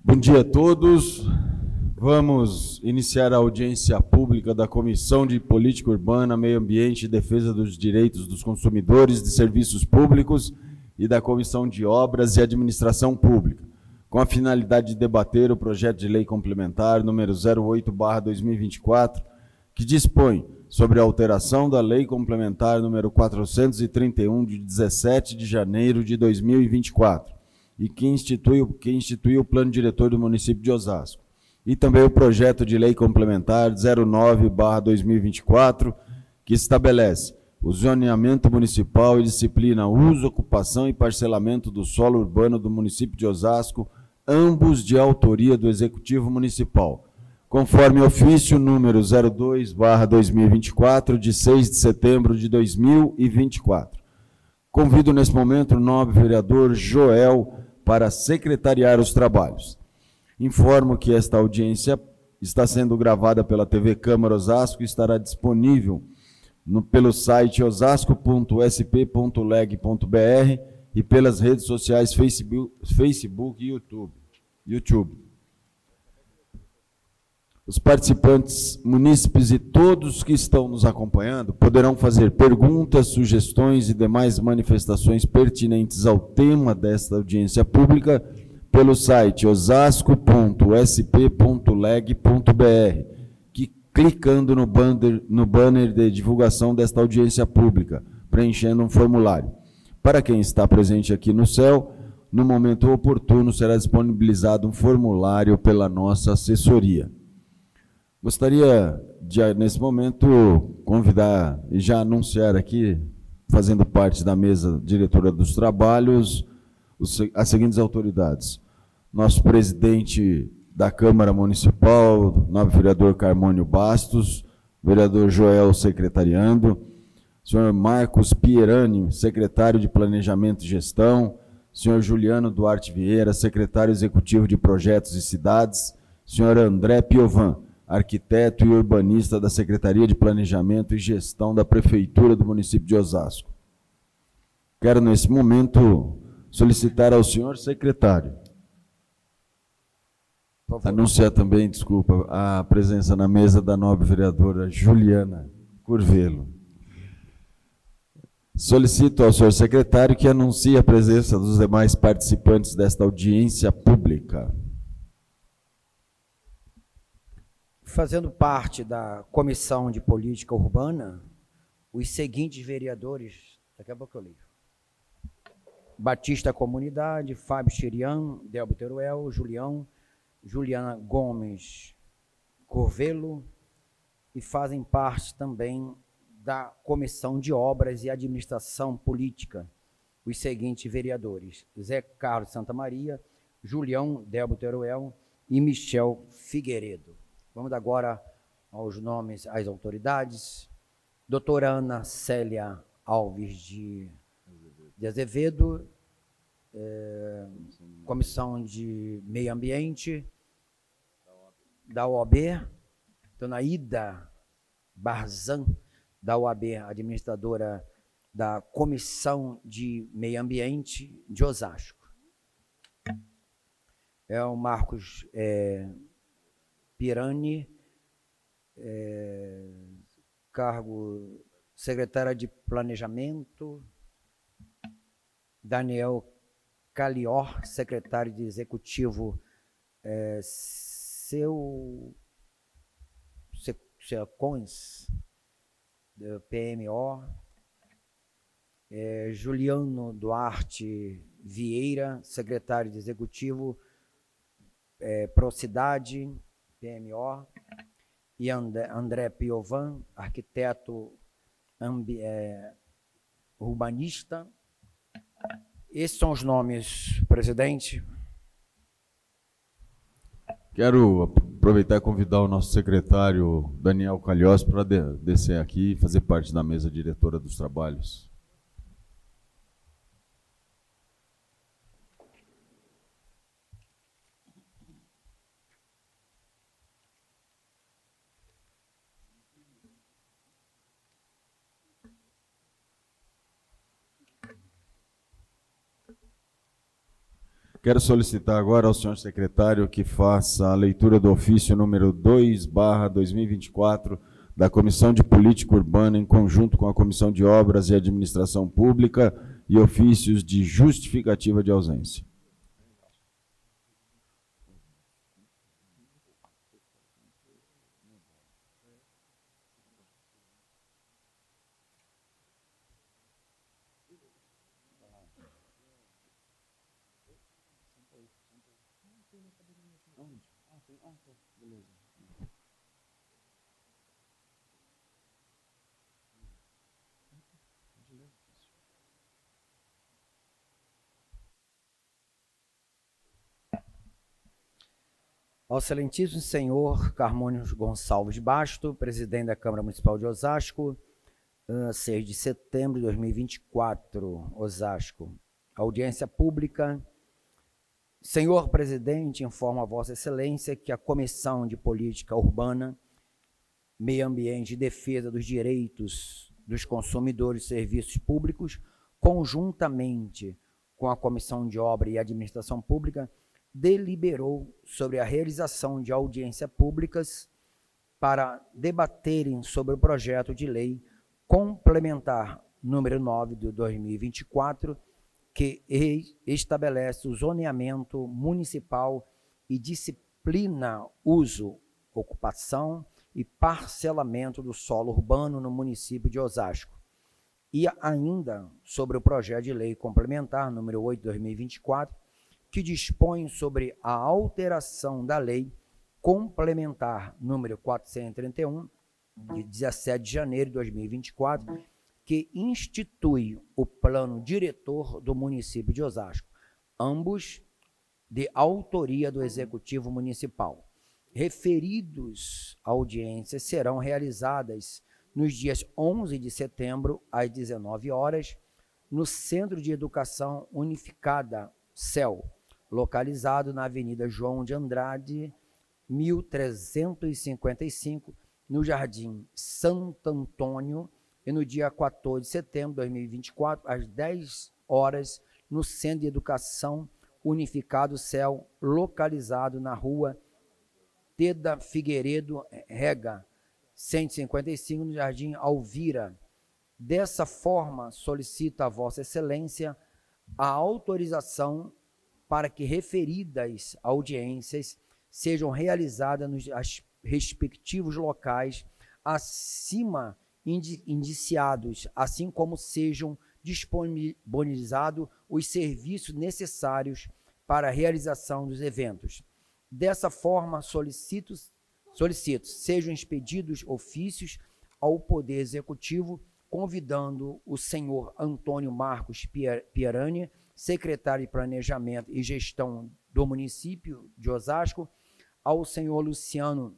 Bom dia a todos. Vamos iniciar a audiência pública da Comissão de Política Urbana, Meio Ambiente e Defesa dos Direitos dos Consumidores de Serviços Públicos e da Comissão de Obras e Administração Pública, com a finalidade de debater o projeto de lei complementar número 08/2024, que dispõe sobre a alteração da lei complementar número 431, de 17 de janeiro de 2024, e que institui o Plano Diretor do município de Osasco. E também o projeto de lei complementar 09/2024, que estabelece o zoneamento municipal e disciplina uso, ocupação e parcelamento do solo urbano do município de Osasco, ambos de autoria do Executivo Municipal, conforme ofício número 02/2024, de 6 de setembro de 2024. Convido nesse momento o nobre vereador Joel para secretariar os trabalhos. Informo que esta audiência está sendo gravada pela TV Câmara Osasco e estará disponível pelo site osasco.sp.leg.br e pelas redes sociais Facebook e YouTube. Os participantes munícipes e todos que estão nos acompanhando poderão fazer perguntas, sugestões e demais manifestações pertinentes ao tema desta audiência pública pelo site osasco.sp.leg.br, que clicando no banner de divulgação desta audiência pública, preenchendo um formulário. Para quem está presente aqui no céu, no momento oportuno será disponibilizado um formulário pela nossa assessoria. Gostaria de, nesse momento, convidar e já anunciar aqui, fazendo parte da mesa diretora dos trabalhos, as seguintes autoridades: nosso presidente da Câmara Municipal, nobre vereador Carmônio Bastos, vereador Joel secretariando, senhor Marcos Pierani, secretário de Planejamento e Gestão, senhor Juliano Duarte Vieira, secretário executivo de Projetos e Cidades, senhor André Piovan, arquiteto e urbanista da Secretaria de Planejamento e Gestão da Prefeitura do município de Osasco. Quero, nesse momento, solicitar ao senhor secretário anunciar também, desculpa, a presença na mesa da nobre vereadora Juliana Curvelo. Solicito ao senhor secretário que anuncie a presença dos demais participantes desta audiência pública. Fazendo parte da Comissão de Política Urbana, os seguintes vereadores, daqui a pouco eu leio: Batista Comunidade, Fábio Chirian, Delbo Teruel, Juliana Gomes Curvelo, e fazem parte também da Comissão de Obras e Administração Política os seguintes vereadores: Zé Carlos Santa Maria, Julião Delbo Teruel e Michel Figueiredo. Vamos agora aos nomes, às autoridades. Doutora Ana Célia Alves de Azevedo, Comissão de Meio Ambiente da OAB, Dona Ida Barzan, da OAB, administradora da Comissão de Meio Ambiente de Osasco. O Marcos Pirani, cargo secretária de Planejamento. Daniel Calior, secretário de Executivo, Secons, PMO. Juliano Duarte Vieira, secretário de Executivo, Procidade, PMO, e André Piovan, arquiteto urbanista. Esses são os nomes, presidente. Quero aproveitar e convidar o nosso secretário Daniel Calhós para descer aqui e fazer parte da mesa diretora dos trabalhos. Quero solicitar agora ao senhor secretário que faça a leitura do ofício número 2/2024 da Comissão de Política Urbana, em conjunto com a Comissão de Obras e Administração Pública, e ofícios de justificativa de ausência. Ao excelentíssimo senhor Carmônio Gonçalves Basto, presidente da Câmara Municipal de Osasco, 6 de setembro de 2024, Osasco. Audiência pública. Senhor presidente, informo a Vossa Excelência que a Comissão de Política Urbana, Meio Ambiente e Defesa dos Direitos dos Consumidores e Serviços Públicos, conjuntamente com a Comissão de Obra e Administração Pública, deliberou sobre a realização de audiências públicas para debaterem sobre o projeto de lei complementar número 9 de 2024, que estabelece o zoneamento municipal e disciplina uso, ocupação e parcelamento do solo urbano no município de Osasco. E ainda sobre o projeto de lei complementar número 8 de 2024, que dispõe sobre a alteração da lei complementar número 431, de 17 de janeiro de 2024, que institui o plano diretor do município de Osasco, ambos de autoria do Executivo Municipal. Referidos audiências serão realizadas nos dias 11 de setembro, às 19 horas, no Centro de Educação Unificada, CEL, localizado na Avenida João de Andrade, 1355, no Jardim Santo Antônio, e no dia 14 de setembro de 2024, às 10 horas, no Centro de Educação Unificado CEL, localizado na Rua Teda Figueiredo Rega, 155, no Jardim Alvira. Dessa forma, solicito a Vossa Excelência a autorização para que referidas audiências sejam realizadas nos respectivos locais acima indiciados, assim como sejam disponibilizados os serviços necessários para a realização dos eventos. Dessa forma, solicito sejam expedidos ofícios ao Poder Executivo, convidando o senhor Antônio Marcos Pierani, secretário de Planejamento e Gestão do município de Osasco, ao senhor Luciano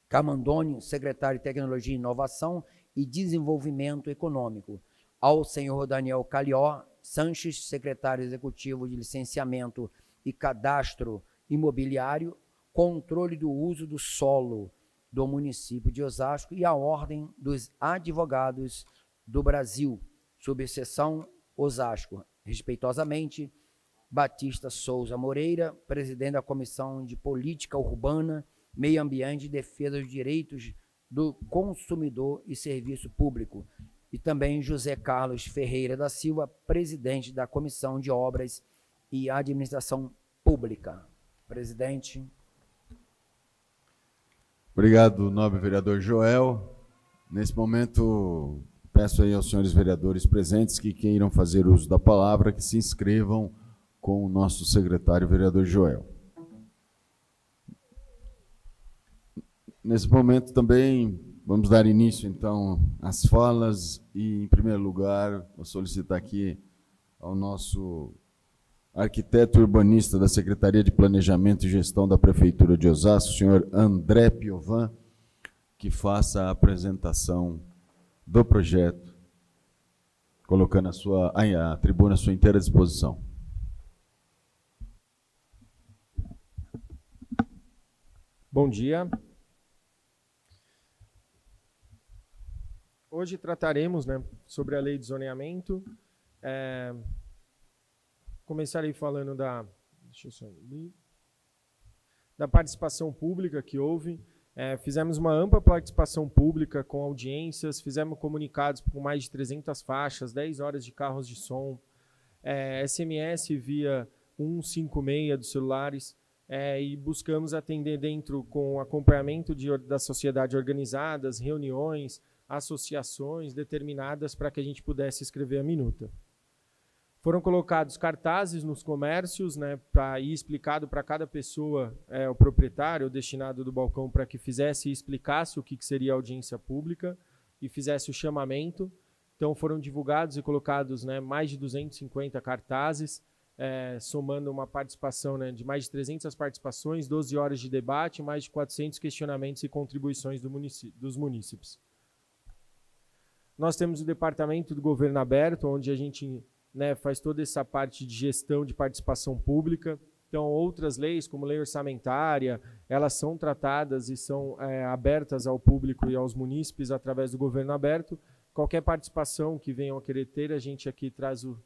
Camandoni, secretário de Tecnologia e Inovação e Desenvolvimento Econômico, ao senhor Daniel Calió Sanches, secretário executivo de Licenciamento e Cadastro Imobiliário, Controle do Uso do Solo do município de Osasco, e a Ordem dos Advogados do Brasil, subseção Osasco. Respeitosamente, Batista Souza Moreira, presidente da Comissão de Política Urbana, Meio Ambiente e Defesa dos Direitos do Consumidor e Serviço Público. E também José Carlos Ferreira da Silva, presidente da Comissão de Obras e Administração Pública. Presidente. Obrigado, nobre vereador Joel. Nesse momento, peço aí aos senhores vereadores presentes que queiram fazer uso da palavra, que se inscrevam com o nosso secretário, vereador Joel. Nesse momento também vamos dar início, então, às falas e, em primeiro lugar, vou solicitar aqui ao nosso arquiteto urbanista da Secretaria de Planejamento e Gestão da Prefeitura de Osasco, o senhor André Piovan, que faça a apresentação do projeto, colocando a tribuna à sua inteira disposição. Bom dia. Hoje trataremos, sobre a lei de zoneamento. Começarei falando Deixa eu só ler. Da participação pública que houve. Fizemos uma ampla participação pública com audiências, fizemos comunicados com mais de 300 faixas, 10 horas de carros de som, SMS via 156 dos celulares, e buscamos atender dentro com acompanhamento da sociedade organizadas, reuniões, associações determinadas para que a gente pudesse escrever a minuta. Foram colocados cartazes nos comércios, né, e explicado para cada pessoa, o proprietário, o destinado do balcão, para que fizesse e explicasse o que seria a audiência pública e fizesse o chamamento. Então foram divulgados e colocados, né, mais de 250 cartazes, somando uma participação, né, de mais de 300 participações, 12 horas de debate, mais de 400 questionamentos e contribuições dos munícipes. Nós temos o Departamento do Governo Aberto, onde a gente, né, faz toda essa parte de gestão de participação pública. Então, outras leis, como lei orçamentária, elas são tratadas e são abertas ao público e aos munícipes através do governo aberto. Qualquer participação que venham a querer ter, a gente aqui traz o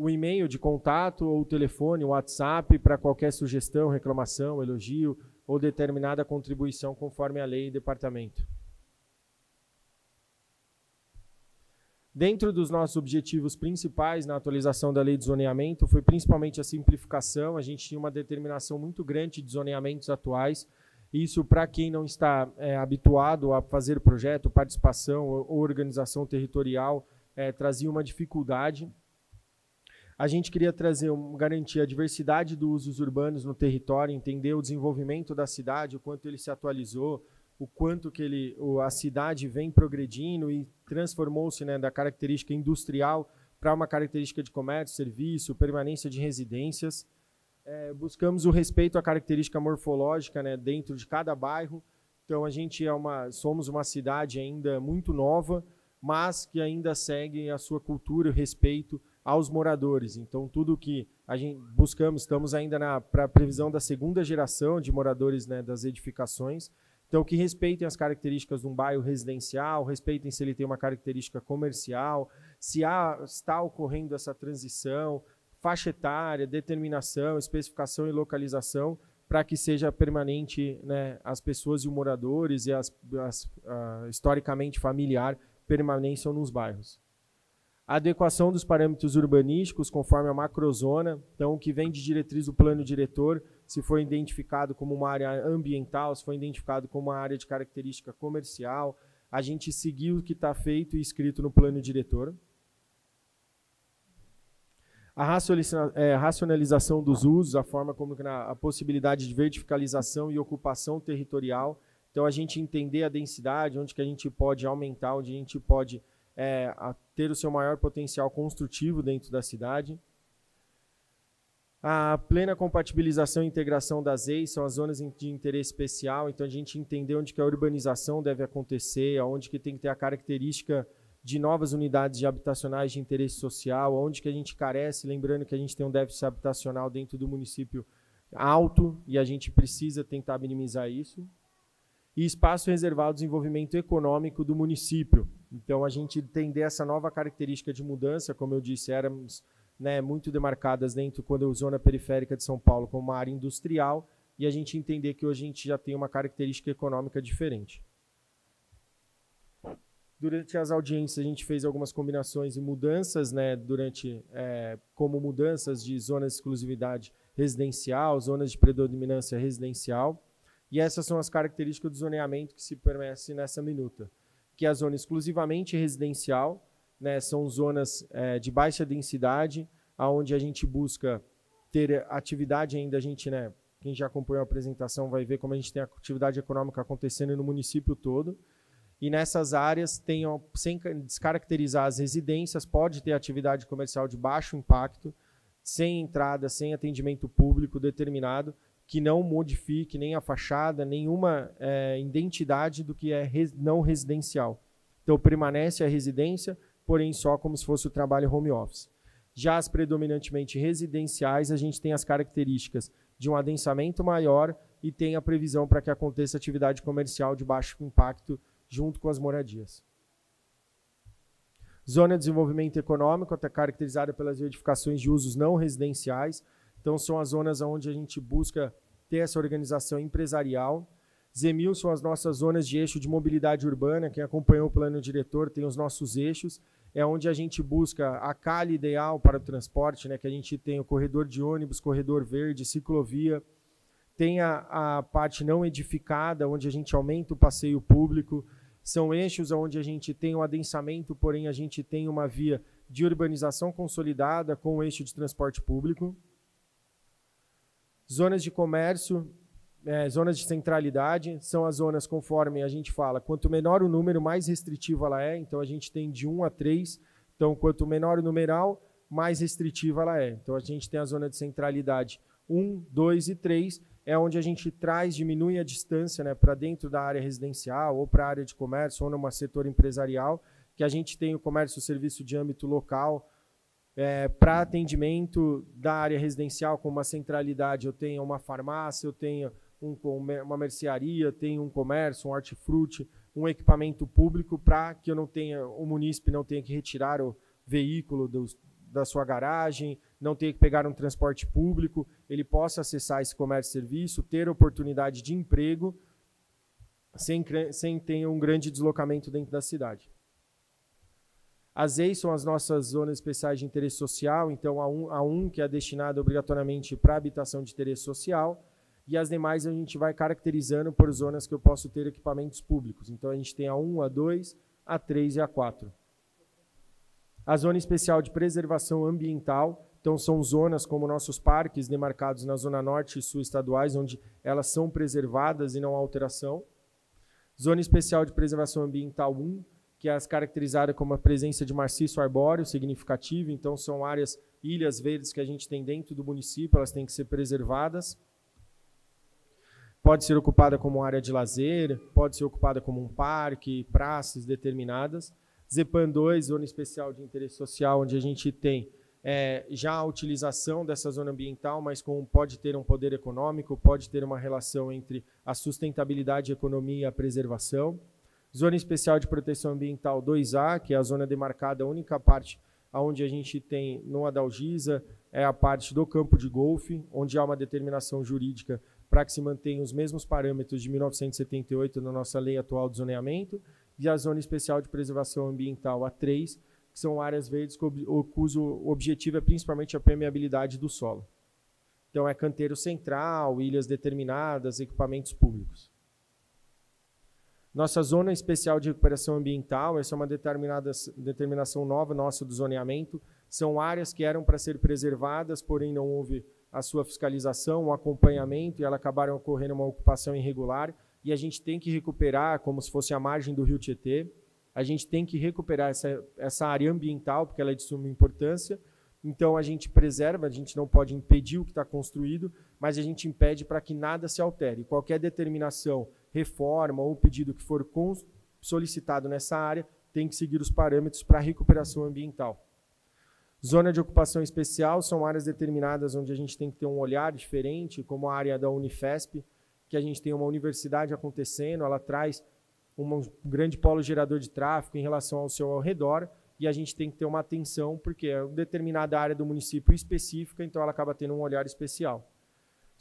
e-mail de contato ou o telefone, o WhatsApp, para qualquer sugestão, reclamação, elogio ou determinada contribuição conforme a lei e departamento. Dentro dos nossos objetivos principais na atualização da lei de zoneamento foi principalmente a simplificação. A gente tinha uma determinação muito grande de zoneamentos atuais. Isso, para quem não está habituado a fazer projeto, participação ou organização territorial, trazia uma dificuldade. A gente queria garantir a diversidade dos usos urbanos no território, entender o desenvolvimento da cidade, o quanto ele se atualizou, o quanto que a cidade vem progredindo e transformou-se, né, da característica industrial para uma característica de comércio, serviço, permanência de residências. Buscamos o respeito à característica morfológica, né, dentro de cada bairro. Então, a gente somos uma cidade ainda muito nova, mas que ainda segue a sua cultura e respeito aos moradores. Então, tudo que a gente buscamos, estamos ainda para a previsão da segunda geração de moradores, né, das edificações. Então, que respeitem as características de um bairro residencial, respeitem se ele tem uma característica comercial, se está ocorrendo essa transição, faixa etária, determinação, especificação e localização, para que seja permanente, né, as pessoas e os moradores e historicamente familiar permaneçam nos bairros. A adequação dos parâmetros urbanísticos conforme a macrozona, então o que vem de diretriz do plano diretor, se foi identificado como uma área ambiental, se foi identificado como uma área de característica comercial, a gente seguiu o que está feito e escrito no plano diretor. A racionalização dos usos, a forma como a possibilidade de verticalização e ocupação territorial. Então, a gente entender a densidade, onde que a gente pode aumentar, onde a gente pode ter o seu maior potencial construtivo dentro da cidade. A plena compatibilização e integração das EIs são as zonas de interesse especial, então a gente entender onde que a urbanização deve acontecer, onde que tem que ter a característica de novas unidades habitacionais de interesse social, onde que a gente carece, lembrando que a gente tem um déficit habitacional dentro do município alto e a gente precisa tentar minimizar isso. E espaço reservado ao desenvolvimento econômico do município. Então, a gente entender essa nova característica de mudança, como eu disse, éramos, né, muito demarcadas dentro, quando a zona periférica de São Paulo, como uma área industrial, e a gente entender que hoje a gente já tem uma característica econômica diferente. Durante as audiências, a gente fez algumas combinações e mudanças, né, como mudanças de zonas de exclusividade residencial, zonas de predominância residencial, e essas são as características do zoneamento que se permanece nessa minuta, que é a zona exclusivamente residencial, né, são zonas de baixa densidade, onde a gente busca ter atividade ainda, né, quem já acompanhou a apresentação vai ver como a gente tem atividade econômica acontecendo no município todo, e nessas áreas, sem descaracterizar as residências, pode ter atividade comercial de baixo impacto, sem entrada, sem atendimento público determinado, que não modifique nem a fachada, nenhuma identidade do que é não residencial. Então, permanece a residência, porém só como se fosse o trabalho home office. Já as predominantemente residenciais, a gente tem as características de um adensamento maior e tem a previsão para que aconteça atividade comercial de baixo impacto junto com as moradias. Zona de desenvolvimento econômico, está caracterizada pelas edificações de usos não residenciais. Então, são as zonas onde a gente busca ter essa organização empresarial. ZMIL são as nossas zonas de eixo de mobilidade urbana. Quem acompanhou o plano diretor tem os nossos eixos. É onde a gente busca a calha ideal para o transporte, né, que a gente tem o corredor de ônibus, corredor verde, ciclovia. Tem a parte não edificada, onde a gente aumenta o passeio público. São eixos onde a gente tem um adensamento, porém a gente tem uma via de urbanização consolidada com o eixo de transporte público. Zonas de comércio, zonas de centralidade, são as zonas conforme a gente fala, quanto menor o número, mais restritiva ela é. Então, a gente tem de 1 a 3. Então, quanto menor o numeral, mais restritiva ela é. Então, a gente tem a zona de centralidade 1, 2 e 3, é onde a gente diminui a distância, né, para dentro da área residencial ou para a área de comércio ou numa setor empresarial, que a gente tem o comércio e o serviço de âmbito local. Para atendimento da área residencial, com uma centralidade, eu tenho uma farmácia, eu tenho uma mercearia, tenho um comércio, um hortifruti, um equipamento público, para que o munícipe não tenha que retirar o veículo da sua garagem, não tenha que pegar um transporte público, ele possa acessar esse comércio e serviço, ter oportunidade de emprego, sem ter um grande deslocamento dentro da cidade. As EIs são as nossas zonas especiais de interesse social, então a 1 que é destinada obrigatoriamente para habitação de interesse social, e as demais a gente vai caracterizando por zonas que eu posso ter equipamentos públicos. Então a gente tem a 1, a 2, a 3 e a 4. A zona especial de preservação ambiental, então são zonas como nossos parques demarcados na zona norte e sul estaduais, onde elas são preservadas e não há alteração. Zona especial de preservação ambiental 1, que é caracterizada como a presença de maciço arbóreo significativo, então são áreas, ilhas verdes que a gente tem dentro do município, elas têm que ser preservadas. Pode ser ocupada como área de lazer, pode ser ocupada como um parque, praças determinadas. ZEPAM 2, Zona Especial de Interesse Social, onde a gente tem já a utilização dessa zona ambiental, mas pode ter um poder econômico, pode ter uma relação entre a sustentabilidade, a economia e a preservação. Zona Especial de Proteção Ambiental 2A, que é a zona demarcada, a única parte onde a gente tem no Adalgisa, é a parte do campo de golfe, onde há uma determinação jurídica para que se mantenham os mesmos parâmetros de 1978 na nossa lei atual de zoneamento, e a Zona Especial de Preservação Ambiental A3, que são áreas verdes cujo objetivo é principalmente a permeabilidade do solo. Então, é canteiro central, ilhas determinadas, equipamentos públicos. Nossa Zona Especial de Recuperação Ambiental, essa é uma determinação nova nossa do zoneamento, são áreas que eram para ser preservadas, porém não houve a sua fiscalização, o acompanhamento, e elas acabaram ocorrendo uma ocupação irregular, e a gente tem que recuperar, como se fosse a margem do Rio Tietê, a gente tem que recuperar essa área ambiental, porque ela é de suma importância. Então, a gente preserva, a gente não pode impedir o que está construído, mas a gente impede para que nada se altere. Qualquer determinação, reforma ou pedido que for solicitado nessa área tem que seguir os parâmetros para a recuperação ambiental. Zona de ocupação especial são áreas determinadas onde a gente tem que ter um olhar diferente, como a área da Unifesp, que a gente tem uma universidade acontecendo, ela traz um grande polo gerador de tráfego em relação ao seu ao redor, e a gente tem que ter uma atenção, porque é uma determinada área do município específica, então ela acaba tendo um olhar especial.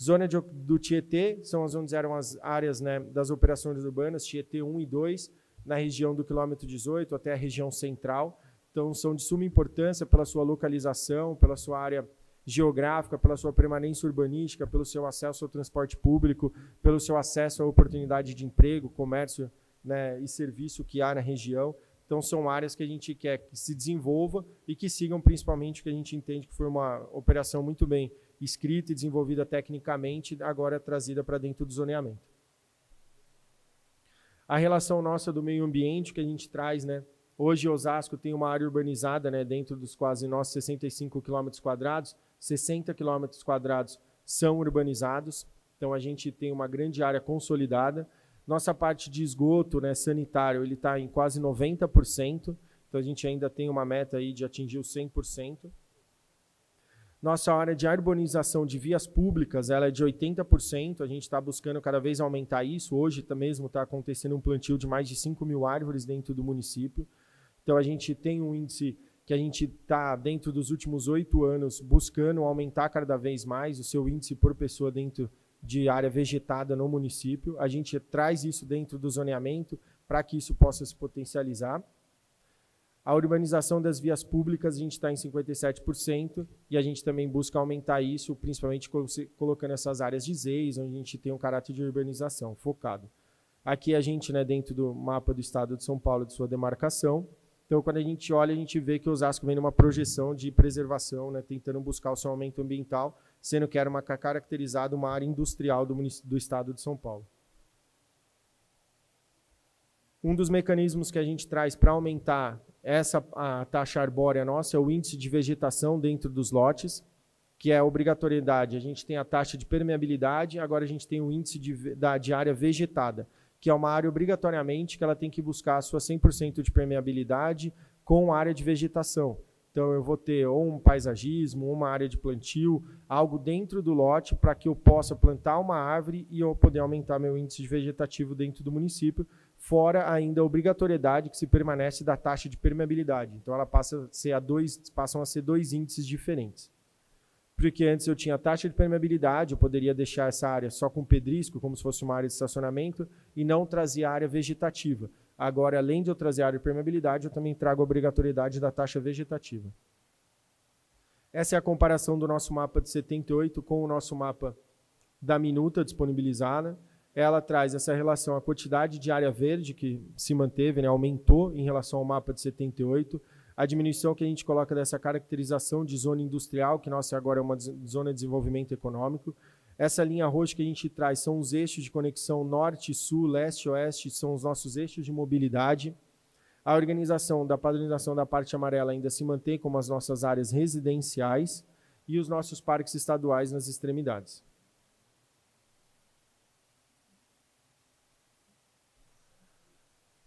Zona do Tietê, são onde eram as áreas, né, das operações urbanas, Tietê 1 e 2, na região do quilômetro 18 até a região central. Então, são de suma importância pela sua localização, pela sua área geográfica, pela sua permanência urbanística, pelo seu acesso ao transporte público, pelo seu acesso à oportunidade de emprego, comércio, né, e serviço que há na região. Então, são áreas que a gente quer que se desenvolva e que sigam principalmente o que a gente entende que foi uma operação muito bem escrita e desenvolvida tecnicamente, agora trazida para dentro do zoneamento. A relação nossa do meio ambiente que a gente traz, né? Hoje, Osasco tem uma área urbanizada, né, dentro dos quase nossos 65 km², 60 km² são urbanizados, então a gente tem uma grande área consolidada. Nossa parte de esgoto, né, sanitário, ele está em quase 90%, então a gente ainda tem uma meta aí de atingir os 100%. Nossa área de arborização de vias públicas, ela é de 80%, a gente está buscando cada vez aumentar isso. Hoje mesmo está acontecendo um plantio de mais de 5.000 árvores dentro do município. Então, a gente tem um índice que a gente está, dentro dos últimos 8 anos, buscando aumentar cada vez mais o seu índice por pessoa dentro de área vegetada no município. A gente traz isso dentro do zoneamento para que isso possa se potencializar. A urbanização das vias públicas, a gente está em 57%, e a gente também busca aumentar isso, principalmente colocando essas áreas de ZEIS, onde a gente tem um caráter de urbanização focado. Aqui a gente, né, dentro do mapa do estado de São Paulo, de sua demarcação. Então, quando a gente olha, a gente vê que Osasco vem numa projeção de preservação, né, tentando buscar o seu aumento ambiental, sendo que era caracterizada uma área industrial do estado de São Paulo. Um dos mecanismos que a gente traz para aumentar a taxa arbórea nossa é o índice de vegetação dentro dos lotes, que é a obrigatoriedade. A gente tem a taxa de permeabilidade, agora a gente tem o índice de área vegetada, que é uma área obrigatoriamente que ela tem que buscar a sua 100% de permeabilidade com área de vegetação. Então, eu vou ter ou um paisagismo, ou uma área de plantio, algo dentro do lote para que eu possa plantar uma árvore e eu poder aumentar meu índice de vegetativo dentro do município, fora ainda a obrigatoriedade que se permanece da taxa de permeabilidade. Então, ela passam a ser 2 índices diferentes. Porque antes eu tinha a taxa de permeabilidade, eu poderia deixar essa área só com pedrisco, como se fosse uma área de estacionamento, e não trazia área vegetativa. Agora, além de eu trazer a área de permeabilidade, eu também trago a obrigatoriedade da taxa vegetativa. Essa é a comparação do nosso mapa de 78 com o nosso mapa da minuta disponibilizada. Ela traz essa relação, a quantidade de área verde, que se manteve, né, aumentou em relação ao mapa de 78, a diminuição que a gente coloca dessa caracterização de zona industrial, que nossa agora é uma zona de desenvolvimento econômico. Essa linha roxa que a gente traz são os eixos de conexão norte, sul, leste, oeste, são os nossos eixos de mobilidade. A organização da padronização da parte amarela ainda se mantém como as nossas áreas residenciais e os nossos parques estaduais nas extremidades.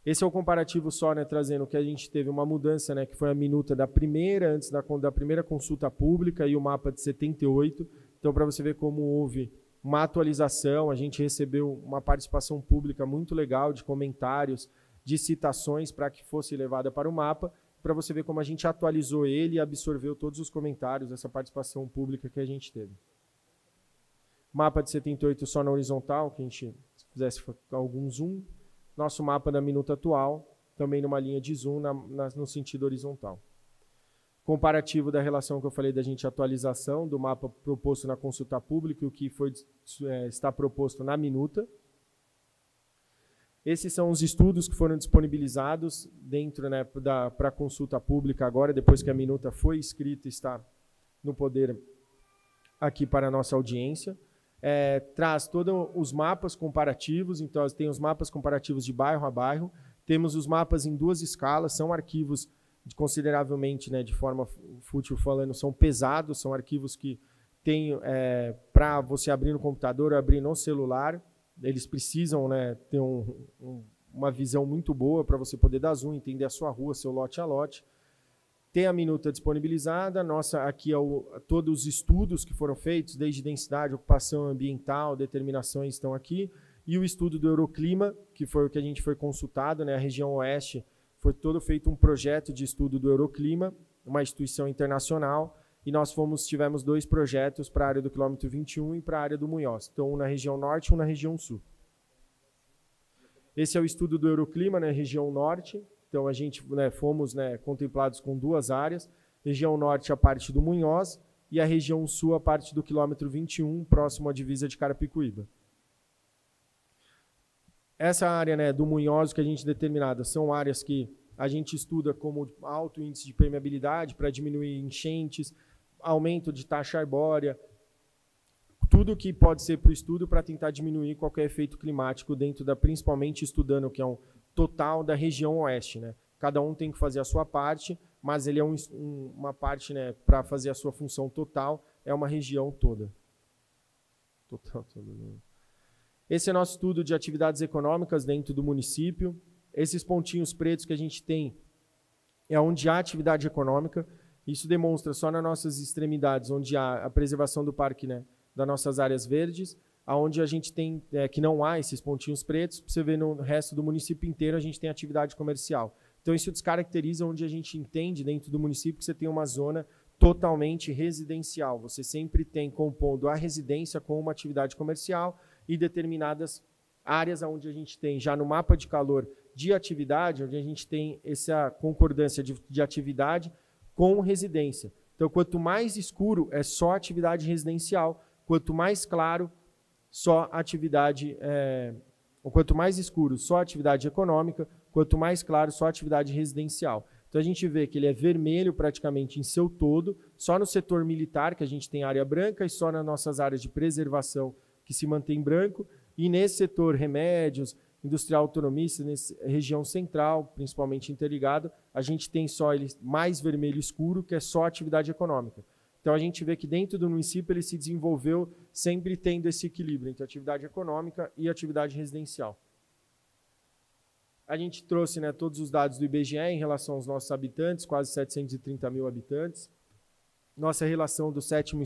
Esse é o comparativo só, né, trazendo que a gente teve uma mudança, né, que foi a minuta da primeira, antes da primeira consulta pública e o mapa de 78. Então, para você ver como houve uma atualização, a gente recebeu uma participação pública muito legal de comentários, de citações para que fosse levada para o mapa, para você ver como a gente atualizou ele e absorveu todos os comentários dessa participação pública que a gente teve. Mapa de 78 só na horizontal, que a gente, se fizesse algum zoom. Nosso mapa da minuta atual, também numa linha de zoom no sentido horizontal. Comparativo da relação que eu falei da gente atualização do mapa proposto na consulta pública e o que está proposto na minuta. Esses são os estudos que foram disponibilizados dentro, né, para a consulta pública agora, depois que a minuta foi escrita e está no poder aqui para a nossa audiência. Traz todos os mapas comparativos, então tem os mapas comparativos de bairro a bairro, temos os mapas em 2 escalas, são arquivos consideravelmente, né, de forma fútil falando, são pesados, são arquivos que tem para você abrir no computador ou abrir no celular, eles precisam, né, ter uma visão muito boa para você poder dar zoom, entender a sua rua, seu lote a lote. Tem a minuta disponibilizada, aqui todos os estudos que foram feitos, desde densidade, ocupação ambiental, determinações estão aqui, e o estudo do Euroclima, que foi o que a gente foi consultado, né, a região oeste, foi todo feito um projeto de estudo do Euroclima, uma instituição internacional, e nós tivemos 2 projetos para a área do quilômetro 21 e para a área do Munhoz, então um na região norte e um na região sul. Esse é o estudo do Euroclima na região norte. Então, a gente, né, fomos, né, contemplados com 2 áreas, região norte a parte do Munhoz e a região sul a parte do quilômetro 21, próximo à divisa de Carapicuíba. Essa área, né, do Munhoz que a gente determinada são áreas que a gente estuda como alto índice de permeabilidade para diminuir enchentes, aumento de taxa arbórea, tudo que pode ser para o estudo para tentar diminuir qualquer efeito climático dentro principalmente estudando o que é um total da região oeste, né? Cada um tem que fazer a sua parte, mas ele é uma parte, né, para fazer a sua função total, é uma região toda. Esse é nosso estudo de atividades econômicas dentro do município. Esses pontinhos pretos que a gente tem é onde há atividade econômica. Isso demonstra só nas nossas extremidades, onde há a preservação do parque, né, das nossas áreas verdes, onde a gente tem, que não há esses pontinhos pretos, você vê no resto do município inteiro a gente tem atividade comercial. Então, isso descaracteriza onde a gente entende dentro do município que você tem uma zona totalmente residencial. Você sempre tem compondo a residência com uma atividade comercial e determinadas áreas onde a gente tem já no mapa de calor de atividade, onde a gente tem essa concordância de atividade com residência. Então, quanto mais escuro, é só atividade residencial, quanto mais claro, só atividade, ou quanto mais escuro, só atividade econômica, quanto mais claro, só atividade residencial. Então, a gente vê que ele é vermelho praticamente em seu todo, só no setor militar, que a gente tem área branca, e só nas nossas áreas de preservação, que se mantém branco, e nesse setor remédios, industrial autonomista, nessa região central, principalmente interligado, a gente tem só ele mais vermelho escuro, que é só atividade econômica. Então, a gente vê que dentro do município ele se desenvolveu sempre tendo esse equilíbrio entre atividade econômica e atividade residencial. A gente trouxe, né, todos os dados do IBGE em relação aos nossos habitantes, quase 730 mil habitantes. Nossa relação do sétimo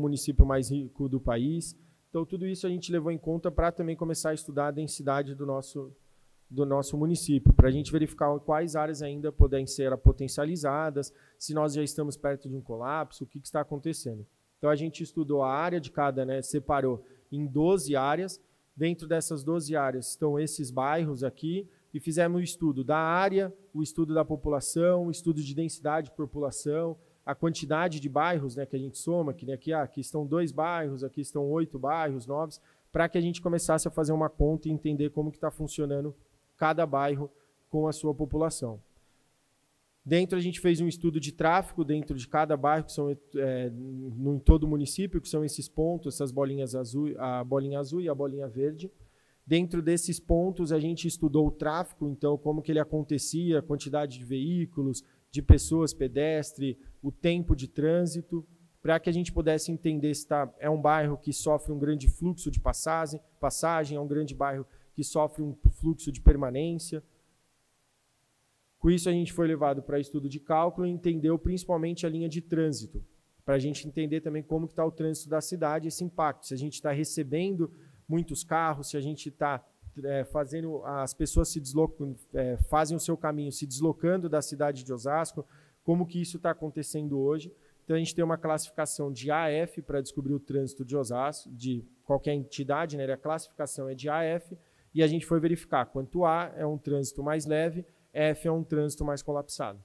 município mais rico do país. Então, tudo isso a gente levou em conta para também começar a estudar a densidade do nosso município, para a gente verificar quais áreas ainda podem ser potencializadas, se nós já estamos perto de um colapso, o que está acontecendo. Então, a gente estudou a área de cada, né, separou em 12 áreas. Dentro dessas 12 áreas estão esses bairros aqui, e fizemos o estudo da área, o estudo da população, o estudo de densidade de população, a quantidade de bairros, né, que a gente soma, que aqui estão 2 bairros, aqui estão 8 bairros novos, para que a gente começasse a fazer uma conta e entender como que está funcionando cada bairro com a sua população. Dentro a gente fez um estudo de tráfego dentro de cada bairro, que são em todo o município, que são esses pontos, essas bolinhas azul, a bolinha azul e a bolinha verde. Dentro desses pontos a gente estudou o tráfego, então como que ele acontecia, a quantidade de veículos, de pessoas, pedestre, o tempo de trânsito, para que a gente pudesse entender se é um bairro que sofre um grande fluxo de passagem, é um grande bairro que sofre um fluxo de permanência. Com isso, a gente foi levado para estudo de cálculo e entendeu principalmente a linha de trânsito, para a gente entender também como está o trânsito da cidade, esse impacto, se a gente está recebendo muitos carros, se a gente está fazendo, as pessoas se deslocam, fazem o seu caminho se deslocando da cidade de Osasco, como que isso está acontecendo hoje. Então, a gente tem uma classificação de AF para descobrir o trânsito de Osasco, de qualquer entidade, né? A classificação é de AF, e a gente foi verificar quanto A é um trânsito mais leve, F é um trânsito mais colapsado.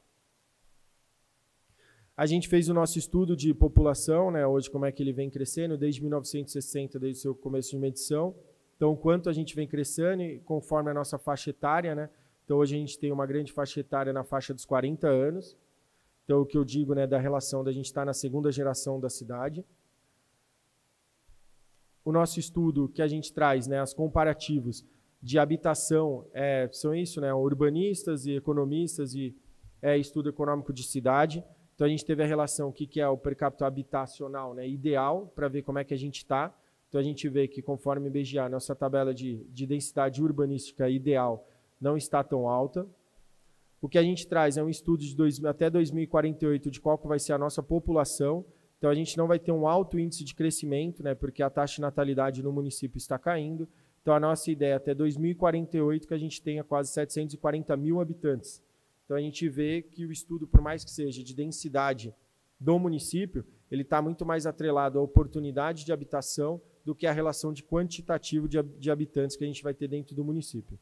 A gente fez o nosso estudo de população, né? Hoje como é que ele vem crescendo, desde 1960, desde o seu começo de medição. Então, quanto a gente vem crescendo, e conforme a nossa faixa etária, né? Então, hoje a gente tem uma grande faixa etária na faixa dos 40 anos. Então, o que eu digo, né, da relação da gente estar na segunda geração da cidade. O nosso estudo que a gente traz, né, os comparativos de habitação, são isso, né, urbanistas e economistas e estudo econômico de cidade. Então, a gente teve a relação, o que é o per capita habitacional, né, ideal, para ver como é que a gente está. Então, a gente vê que, conforme o IBGE, nossa tabela de densidade urbanística ideal não está tão alta. O que a gente traz é um estudo de até 2048 de qual que vai ser a nossa população. Então, a gente não vai ter um alto índice de crescimento, né, porque a taxa de natalidade no município está caindo. Então, a nossa ideia é até 2048 que a gente tenha quase 740 mil habitantes. Então, a gente vê que o estudo, por mais que seja de densidade do município, ele está muito mais atrelado à oportunidade de habitação do que a relação de quantitativo de habitantes que a gente vai ter dentro do município.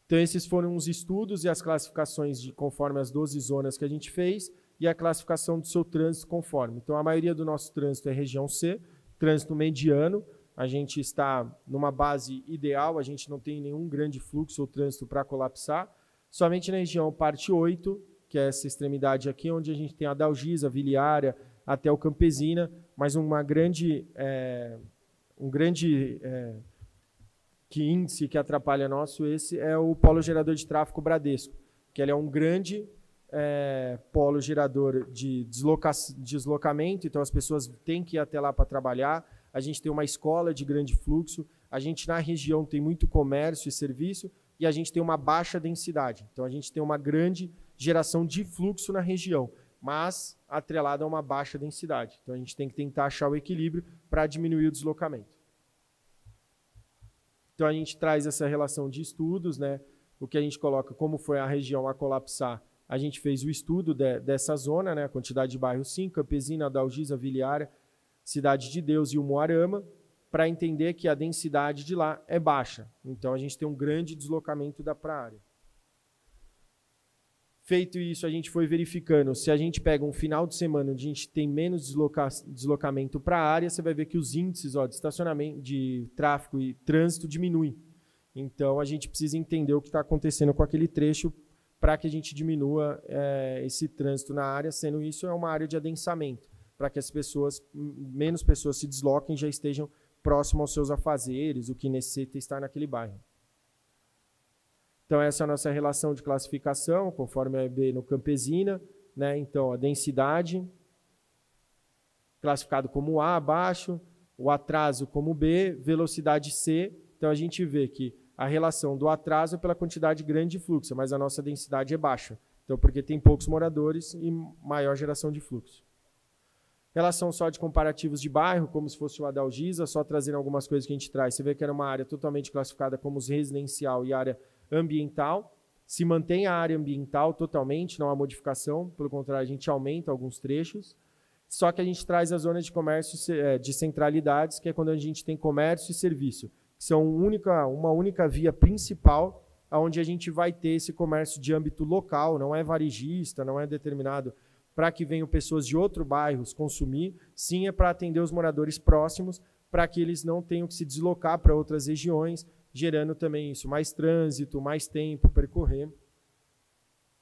Então, esses foram os estudos e as classificações conforme as 12 zonas que a gente fez e a classificação do seu trânsito conforme. Então, a maioria do nosso trânsito é região C, trânsito mediano. A gente está numa base ideal, a gente não tem nenhum grande fluxo ou trânsito para colapsar. Somente na região parte 8, que é essa extremidade aqui, onde a gente tem a Dalgisa, a Viliária, até o Campesina, mas um grande índice que atrapalha nosso, esse é o polo gerador de tráfego Bradesco, que ele é um grande polo gerador de deslocamento, então as pessoas têm que ir até lá para trabalhar, a gente tem uma escola de grande fluxo, a gente na região tem muito comércio e serviço, e a gente tem uma baixa densidade, então a gente tem uma grande geração de fluxo na região, mas atrelada a uma baixa densidade. Então, a gente tem que tentar achar o equilíbrio para diminuir o deslocamento. Então, a gente traz essa relação de estudos, né? o que a gente coloca como foi a região a colapsar. A gente fez o estudo dessa zona, né, a quantidade de bairros, sim, Campesina, Adalgisa, Vila Yara, Cidade de Deus e Umuarama, para entender que a densidade de lá é baixa. Então, a gente tem um grande deslocamento para a área. Feito isso, a gente foi verificando, se a gente pega um final de semana onde a gente tem menos deslocamento para a área, você vai ver que os índices de estacionamento, de tráfego e trânsito diminuem. Então, a gente precisa entender o que está acontecendo com aquele trecho para que a gente diminua esse trânsito na área, sendo isso uma área de adensamento, para que as pessoas, menos pessoas se desloquem e já estejam próximo aos seus afazeres, o que necessita estar naquele bairro. Então, essa é a nossa relação de classificação, conforme a EB no Campesina, né? Então, a densidade, classificado como A, abaixo, o atraso como B, velocidade C. Então, a gente vê que a relação do atraso é pela quantidade grande de fluxo, mas a nossa densidade é baixa. Então, porque tem poucos moradores e maior geração de fluxo. Relação só de comparativos de bairro, como se fosse o Adalgisa, só trazendo algumas coisas que a gente traz. Você vê que era uma área totalmente classificada como residencial e área ambiental. Se mantém a área ambiental totalmente, não há modificação, pelo contrário, a gente aumenta alguns trechos. Só que a gente traz a zona de comércio de centralidades, que é quando a gente tem comércio e serviço, que são uma única via principal, onde a gente vai ter esse comércio de âmbito local, não é varejista, não é determinado para que venham pessoas de outros bairros consumir, sim é para atender os moradores próximos, para que eles não tenham que se deslocar para outras regiões, gerando também isso, mais trânsito, mais tempo, percorrer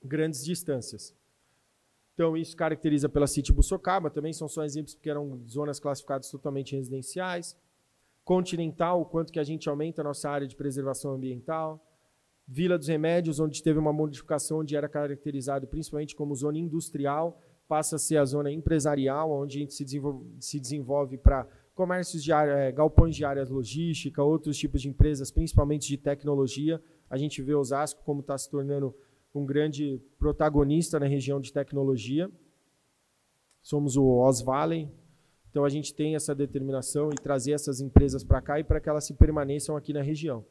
grandes distâncias. Então, isso caracteriza pela City Buçocaba, também são só exemplos porque eram zonas classificadas totalmente residenciais. Continental, o quanto que a gente aumenta a nossa área de preservação ambiental. Vila dos Remédios, onde teve uma modificação, onde era caracterizado principalmente como zona industrial, passa a ser a zona empresarial, onde a gente se desenvolve para comércios de área, galpões de áreas logística, outros tipos de empresas, principalmente de tecnologia. A gente vê Osasco como está se tornando um grande protagonista na região de tecnologia. Somos o Oz Valley, então a gente tem essa determinação e trazer essas empresas para cá e para que elas se permaneçam aqui na região.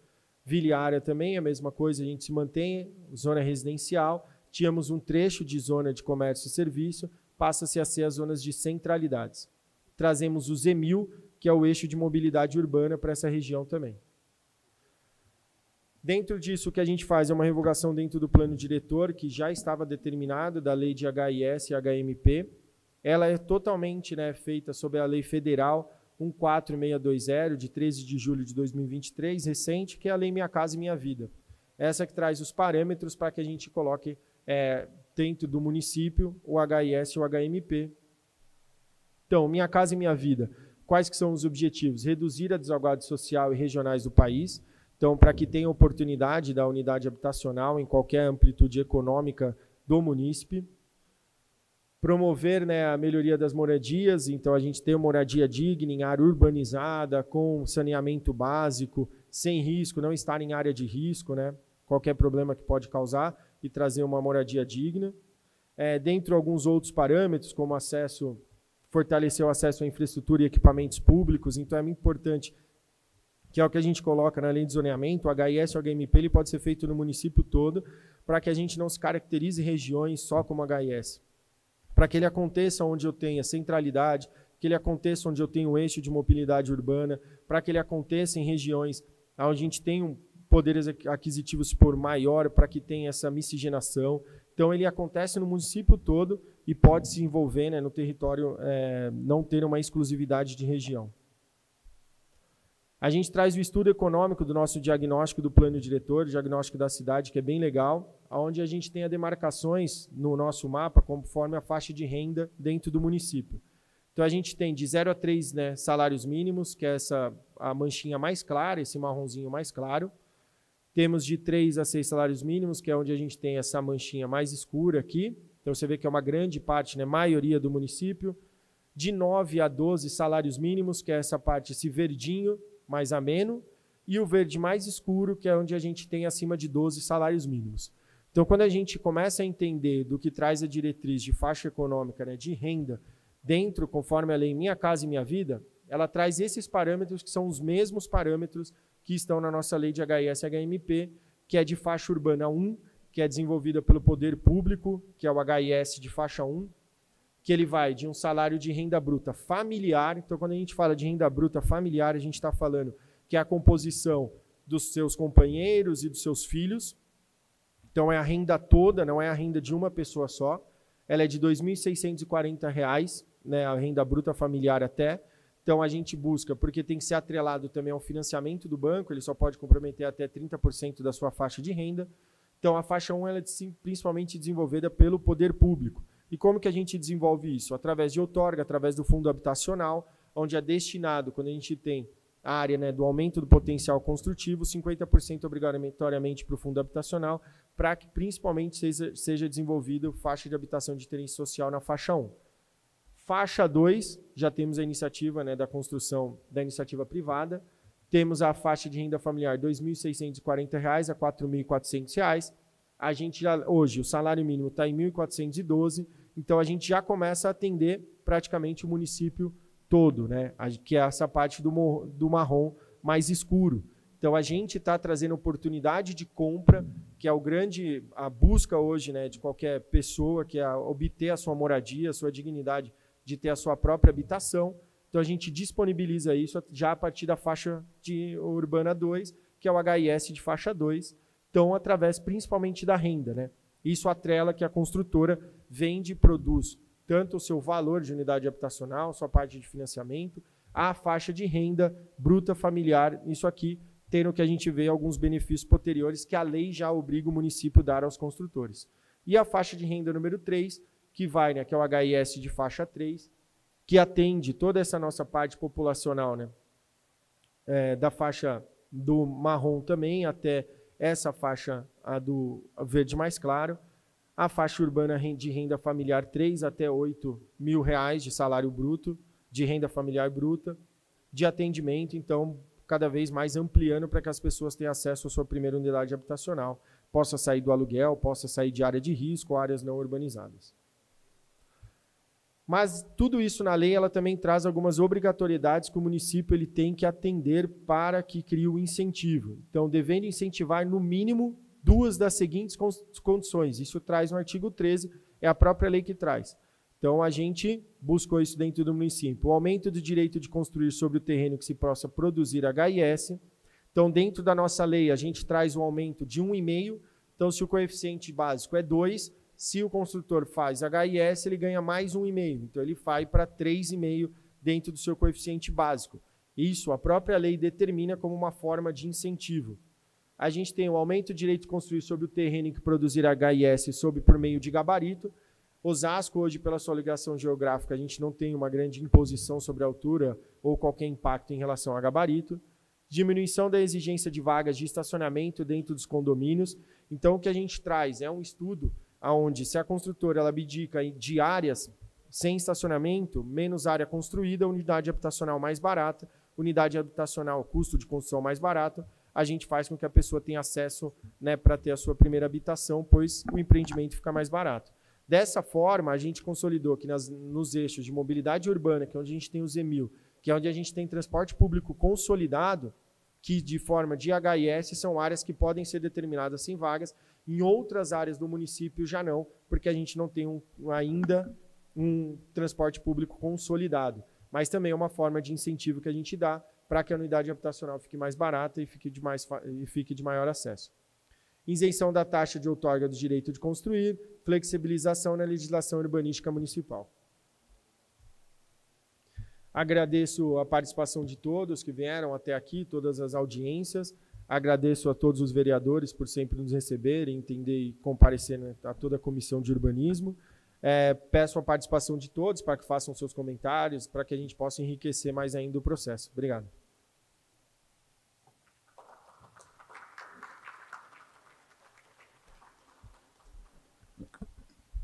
Vila Yara também, a mesma coisa, a gente se mantém, zona residencial, tínhamos um trecho de zona de comércio e serviço, passa-se a ser as zonas de centralidades. Trazemos o Z1000, que é o eixo de mobilidade urbana para essa região também. Dentro disso, o que a gente faz é uma revogação dentro do plano diretor, que já estava determinado, da lei de HIS e HMP. Ela é totalmente feita sob a lei federal 14620, de 13 de julho de 2023, recente, que é a lei Minha Casa e Minha Vida. Essa que traz os parâmetros para que a gente coloque dentro do município o HIS e o HMP. Então, Minha Casa e Minha Vida. Quais que são os objetivos? Reduzir a desigualdade social e regionais do país. Então, para que tenha oportunidade da unidade habitacional em qualquer amplitude econômica do munícipe. Promover a melhoria das moradias, então a gente tem uma moradia digna em área urbanizada, com saneamento básico, sem risco, não estar em área de risco, qualquer problema que pode causar, e trazer uma moradia digna. Dentro de alguns outros parâmetros, como fortalecer o acesso à infraestrutura e equipamentos públicos, então é muito importante, que é o que a gente coloca na lei de zoneamento, o HIS e o HMP ele pode ser feito no município todo, para que a gente não se caracterize regiões só como HIS. Para que ele aconteça onde eu tenha centralidade, que ele aconteça onde eu tenho eixo de mobilidade urbana, para que ele aconteça em regiões onde a gente tem poderes aquisitivos por maior, para que tenha essa miscigenação. Então, ele acontece no município todo e pode se envolver no território, não ter uma exclusividade de região. A gente traz o estudo econômico do nosso diagnóstico do plano diretor, diagnóstico da cidade, que é bem legal, onde a gente tem as demarcações no nosso mapa conforme a faixa de renda dentro do município. Então, a gente tem de 0 a 3 salários mínimos, que é a manchinha mais clara, esse marronzinho mais claro. Temos de 3 a 6 salários mínimos, que é onde a gente tem essa manchinha mais escura aqui. Então, você vê que é uma grande parte, maioria do município. De 9 a 12 salários mínimos, que é essa parte, esse verdinho, mais ameno, e o verde mais escuro, que é onde a gente tem acima de 12 salários mínimos. Então, quando a gente começa a entender do que traz a diretriz de faixa econômica, de renda, dentro, conforme a lei Minha Casa e Minha Vida, ela traz esses parâmetros que são os mesmos parâmetros que estão na nossa lei de HIS e HMP, que é de faixa urbana 1, que é desenvolvida pelo poder público, que é o HIS de faixa 1, que ele vai de um salário de renda bruta familiar. Então, quando a gente fala de renda bruta familiar, a gente está falando que é a composição dos seus companheiros e dos seus filhos. Então, é a renda toda, não é a renda de uma pessoa só. Ela é de R$ 2.640, né, a renda bruta familiar até. Então, a gente busca, porque tem que ser atrelado também ao financiamento do banco, ele só pode comprometer até 30% da sua faixa de renda. Então, a faixa 1 ela é principalmente desenvolvida pelo poder público. E como que a gente desenvolve isso? Através de outorga, através do fundo habitacional, onde é destinado, quando a gente tem a área, né, do aumento do potencial construtivo, 50% obrigatoriamente para o fundo habitacional, para que principalmente seja desenvolvido faixa de habitação de interesse social na faixa 1. Faixa 2, já temos a iniciativa, né, da construção da iniciativa privada. Temos a faixa de renda familiar R$ 2.640 a R$ 4.400. A gente já, hoje, o salário mínimo está em R$ 1.412, então a gente já começa a atender praticamente o município todo, né, que é essa parte do marrom mais escuro. Então a gente está trazendo oportunidade de compra, que é a busca hoje, né, de qualquer pessoa, que é obter a sua moradia, a sua dignidade de ter a sua própria habitação. Então, a gente disponibiliza isso já a partir da faixa de urbana 2, que é o HIS de faixa 2, então, através principalmente da renda, né? Isso atrela que a construtora vende e produz tanto o seu valor de unidade habitacional, sua parte de financiamento, a faixa de renda bruta familiar, isso aqui, tendo que a gente vê alguns benefícios posteriores que a lei já obriga o município a dar aos construtores. E a faixa de renda número 3, que vai, né, que é o HIS de faixa 3, que atende toda essa nossa parte populacional, né, da faixa do marrom também até essa faixa do verde mais claro, a faixa urbana de renda familiar 3 até R$ 8.000 de salário bruto, de renda familiar bruta, de atendimento, então, cada vez mais ampliando para que as pessoas tenham acesso à sua primeira unidade habitacional, possa sair do aluguel, possa sair de área de risco ou áreas não urbanizadas. Mas tudo isso na lei ela também traz algumas obrigatoriedades que o município ele tem que atender para que crie o incentivo. Então, devendo incentivar no mínimo 2 das seguintes condições. Isso traz no artigo 13, é a própria lei que traz. Então, a gente buscou isso dentro do município. O aumento do direito de construir sobre o terreno que se possa produzir HIS. Então, dentro da nossa lei, a gente traz um aumento de 1,5. Então, se o coeficiente básico é 2, se o construtor faz HIS, ele ganha mais 1,5. Então, ele vai para 3,5 dentro do seu coeficiente básico. Isso, a própria lei determina como uma forma de incentivo. A gente tem o aumento do direito de construir sobre o terreno que produzir HIS por meio de gabarito. Osasco, hoje, pela sua ligação geográfica, a gente não tem uma grande imposição sobre a altura ou qualquer impacto em relação a gabarito. Diminuição da exigência de vagas de estacionamento dentro dos condomínios. Então, o que a gente traz é um estudo onde, se a construtora ela abdica de áreas sem estacionamento, menos área construída, unidade habitacional mais barata, unidade habitacional, custo de construção mais barato, a gente faz com que a pessoa tenha acesso, né, para ter a sua primeira habitação, pois o empreendimento fica mais barato. Dessa forma, a gente consolidou que nos eixos de mobilidade urbana, que é onde a gente tem o ZMIL, que é onde a gente tem transporte público consolidado, que de forma de HIS são áreas que podem ser determinadas sem vagas, em outras áreas do município já não, porque a gente não tem ainda um transporte público consolidado. Mas também é uma forma de incentivo que a gente dá para que a unidade habitacional fique mais barata e fique de maior acesso. Isenção da taxa de outorga do direito de construir, flexibilização na legislação urbanística municipal. Agradeço a participação de todos que vieram até aqui, todas as audiências. Agradeço a todos os vereadores por sempre nos receberem, entender e comparecer, né, a toda a comissão de urbanismo. Peço a participação de todos para que façam seus comentários, para que a gente possa enriquecer mais ainda o processo. Obrigado.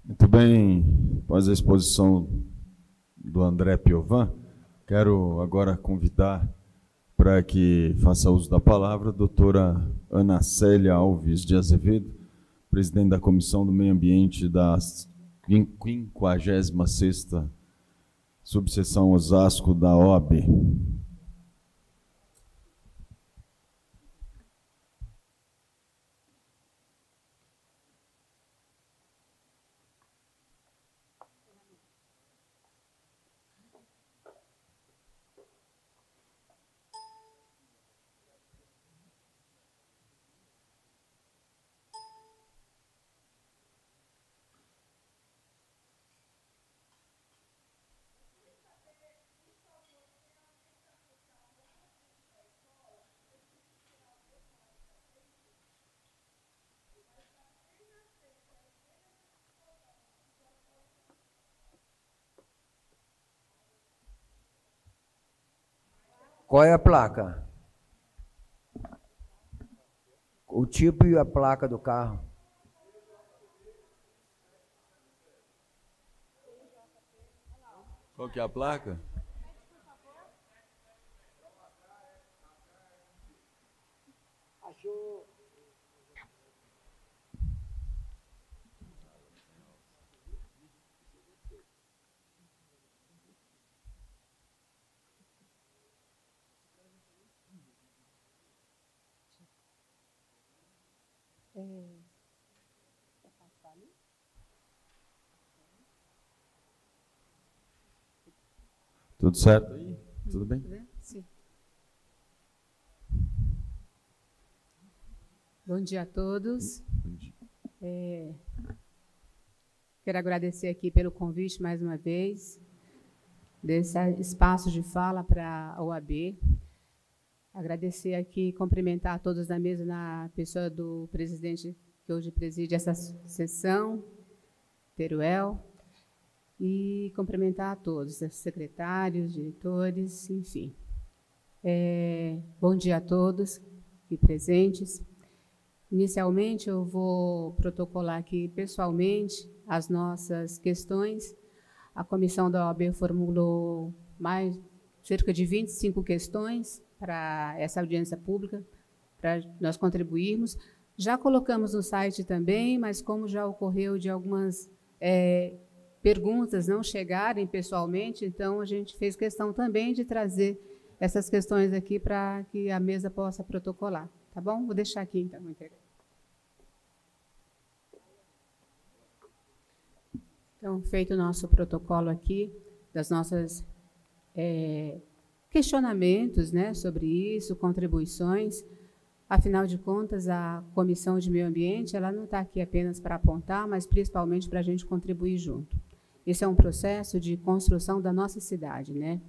Muito bem, após a exposição do André Piovan, quero agora convidar para que faça uso da palavra a doutora Ana Célia Alves de Azevedo, presidente da Comissão do Meio Ambiente da 56ª Subseção Osasco da OAB. Qual é a placa? O tipo e a placa do carro. Qual que é a placa? Achou. Tudo certo aí? Tudo bem? Sim. Bom dia a todos. Bom dia. Quero agradecer aqui pelo convite mais uma vez, desse espaço de fala para a OAB. Agradecer aqui, cumprimentar a todos da mesa, na pessoa do presidente que hoje preside essa sessão, Teruel, e cumprimentar a todos, secretários, diretores, enfim. Bom dia a todos aqui presentes. Inicialmente, eu vou protocolar aqui pessoalmente as nossas questões. A comissão da OAB formulou cerca de 25 questões para essa audiência pública, para nós contribuirmos. Já colocamos no site também, mas como já ocorreu de algumas perguntas não chegarem pessoalmente, então a gente fez questão também de trazer essas questões aqui para que a mesa possa protocolar. Tá bom? Vou deixar aqui, então, entregar. Então, feito o nosso protocolo aqui, das nossas questionamentos, né, sobre isso, contribuições. Afinal de contas, a Comissão de Meio Ambiente, ela não está aqui apenas para apontar, mas principalmente para a gente contribuir junto. Esse é um processo de construção da nossa cidade, né?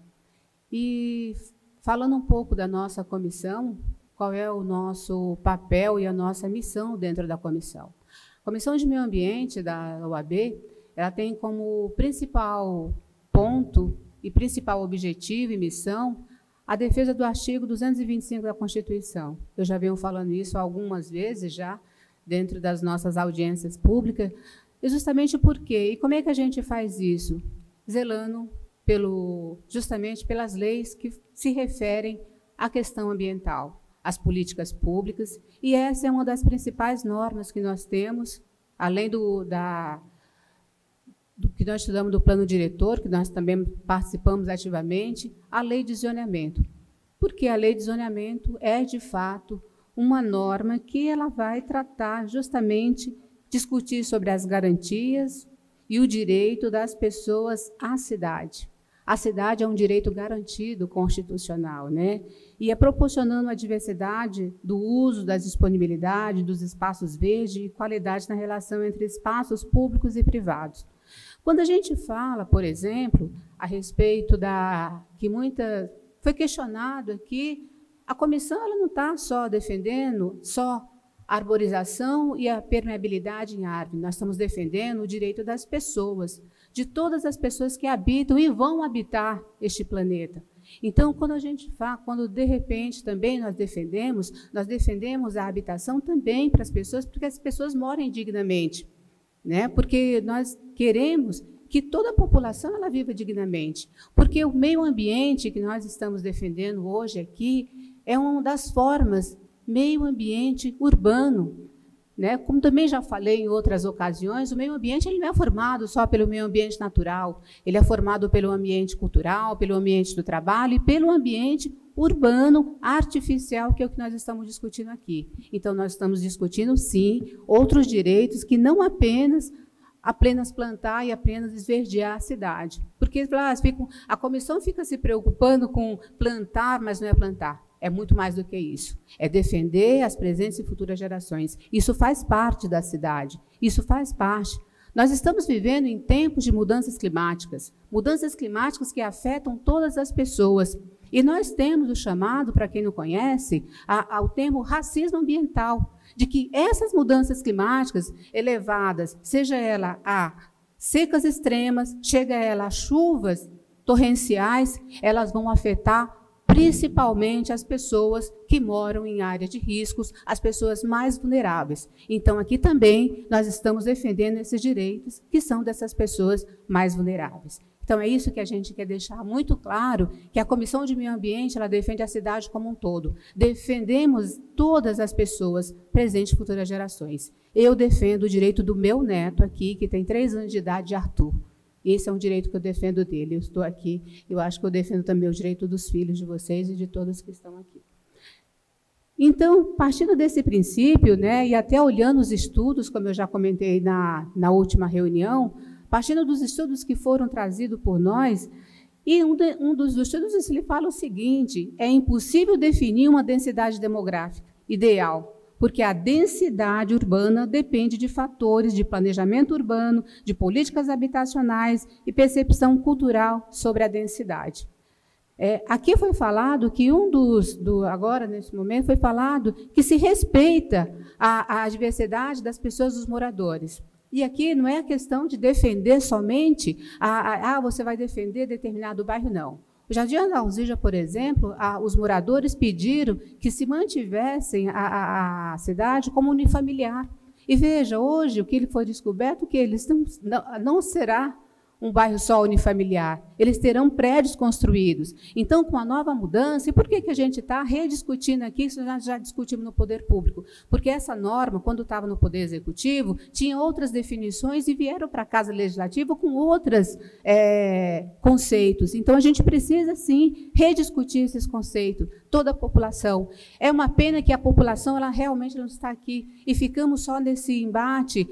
E falando um pouco da nossa comissão, qual é o nosso papel e a nossa missão dentro da comissão? A Comissão de Meio Ambiente da OAB, ela tem como principal ponto e principal objetivo e missão a defesa do artigo 225 da Constituição. Eu já venho falando isso algumas vezes já, dentro das nossas audiências públicas, e justamente por quê? E como é que a gente faz isso? Zelando justamente pelas leis que se referem à questão ambiental, às políticas públicas, e essa é uma das principais normas que nós temos, além do que nós estudamos do plano diretor, que nós também participamos ativamente, a lei de zoneamento. Porque a lei de zoneamento é, de fato, uma norma que ela vai tratar justamente, discutir sobre as garantias e o direito das pessoas à cidade. A cidade é um direito garantido constitucional, né? E é proporcionando a diversidade do uso, da disponibilidade, dos espaços verdes e qualidade na relação entre espaços públicos e privados. Quando a gente fala, por exemplo, a respeito foi questionado aqui, a comissão ela não está só defendendo a arborização e a permeabilidade em árvore, nós estamos defendendo o direito das pessoas, de todas as pessoas que habitam e vão habitar este planeta. Então, quando de repente também nós defendemos a habitação também para as pessoas, porque as pessoas morem dignamente, né? Porque nós queremos que toda a população ela viva dignamente, porque o meio ambiente que nós estamos defendendo hoje aqui é uma das formas meio ambiente urbano, né? Como também já falei em outras ocasiões, o meio ambiente ele não é formado só pelo meio ambiente natural, ele é formado pelo ambiente cultural, pelo ambiente do trabalho e pelo ambiente urbano artificial, que é o que nós estamos discutindo aqui. Então, nós estamos discutindo, sim, outros direitos que não apenas plantar e apenas esverdear a cidade. Porque a comissão fica se preocupando com plantar, mas não é plantar. É muito mais do que isso. É defender as presentes e futuras gerações. Isso faz parte da cidade. Isso faz parte. Nós estamos vivendo em tempos de mudanças climáticas que afetam todas as pessoas. E nós temos o chamado, para quem não conhece, ao termo racismo ambiental, de que essas mudanças climáticas elevadas, seja ela a secas extremas, chega ela a chuvas torrenciais, elas vão afetar principalmente as pessoas que moram em áreas de riscos, as pessoas mais vulneráveis. Então, aqui também nós estamos defendendo esses direitos que são dessas pessoas mais vulneráveis. Então, é isso que a gente quer deixar muito claro, que a Comissão de Meio Ambiente, ela defende a cidade como um todo. Defendemos todas as pessoas, presentes e futuras gerações. Eu defendo o direito do meu neto aqui, que tem 3 anos de idade, Arthur. Esse é um direito que eu defendo dele. Eu estou aqui, eu acho que eu defendo também o direito dos filhos de vocês e de todos que estão aqui. Então, partindo desse princípio, né, e até olhando os estudos, como eu já comentei na última reunião, partindo dos estudos que foram trazidos por nós, e um dos estudos ele fala o seguinte: é impossível definir uma densidade demográfica ideal, porque a densidade urbana depende de fatores de planejamento urbano, de políticas habitacionais e percepção cultural sobre a densidade. Aqui foi falado que agora, nesse momento, foi falado que se respeita a diversidade das pessoas, dos moradores. E aqui não é a questão de defender somente, você vai defender determinado bairro, não. O Jardim Alzija, por exemplo, os moradores pediram que se mantivessem a cidade como unifamiliar. E veja, hoje, o que ele foi descoberto, que eles não será um bairro só unifamiliar, eles terão prédios construídos. Então, com a nova mudança, e por que a gente está rediscutindo aqui, isso nós já discutimos no poder público? Porque essa norma, quando estava no poder executivo, tinha outras definições e vieram para a Casa Legislativa com outros conceitos. Então, a gente precisa, sim, rediscutir esses conceitos, toda a população. É uma pena que a população ela realmente não está aqui e ficamos só nesse embate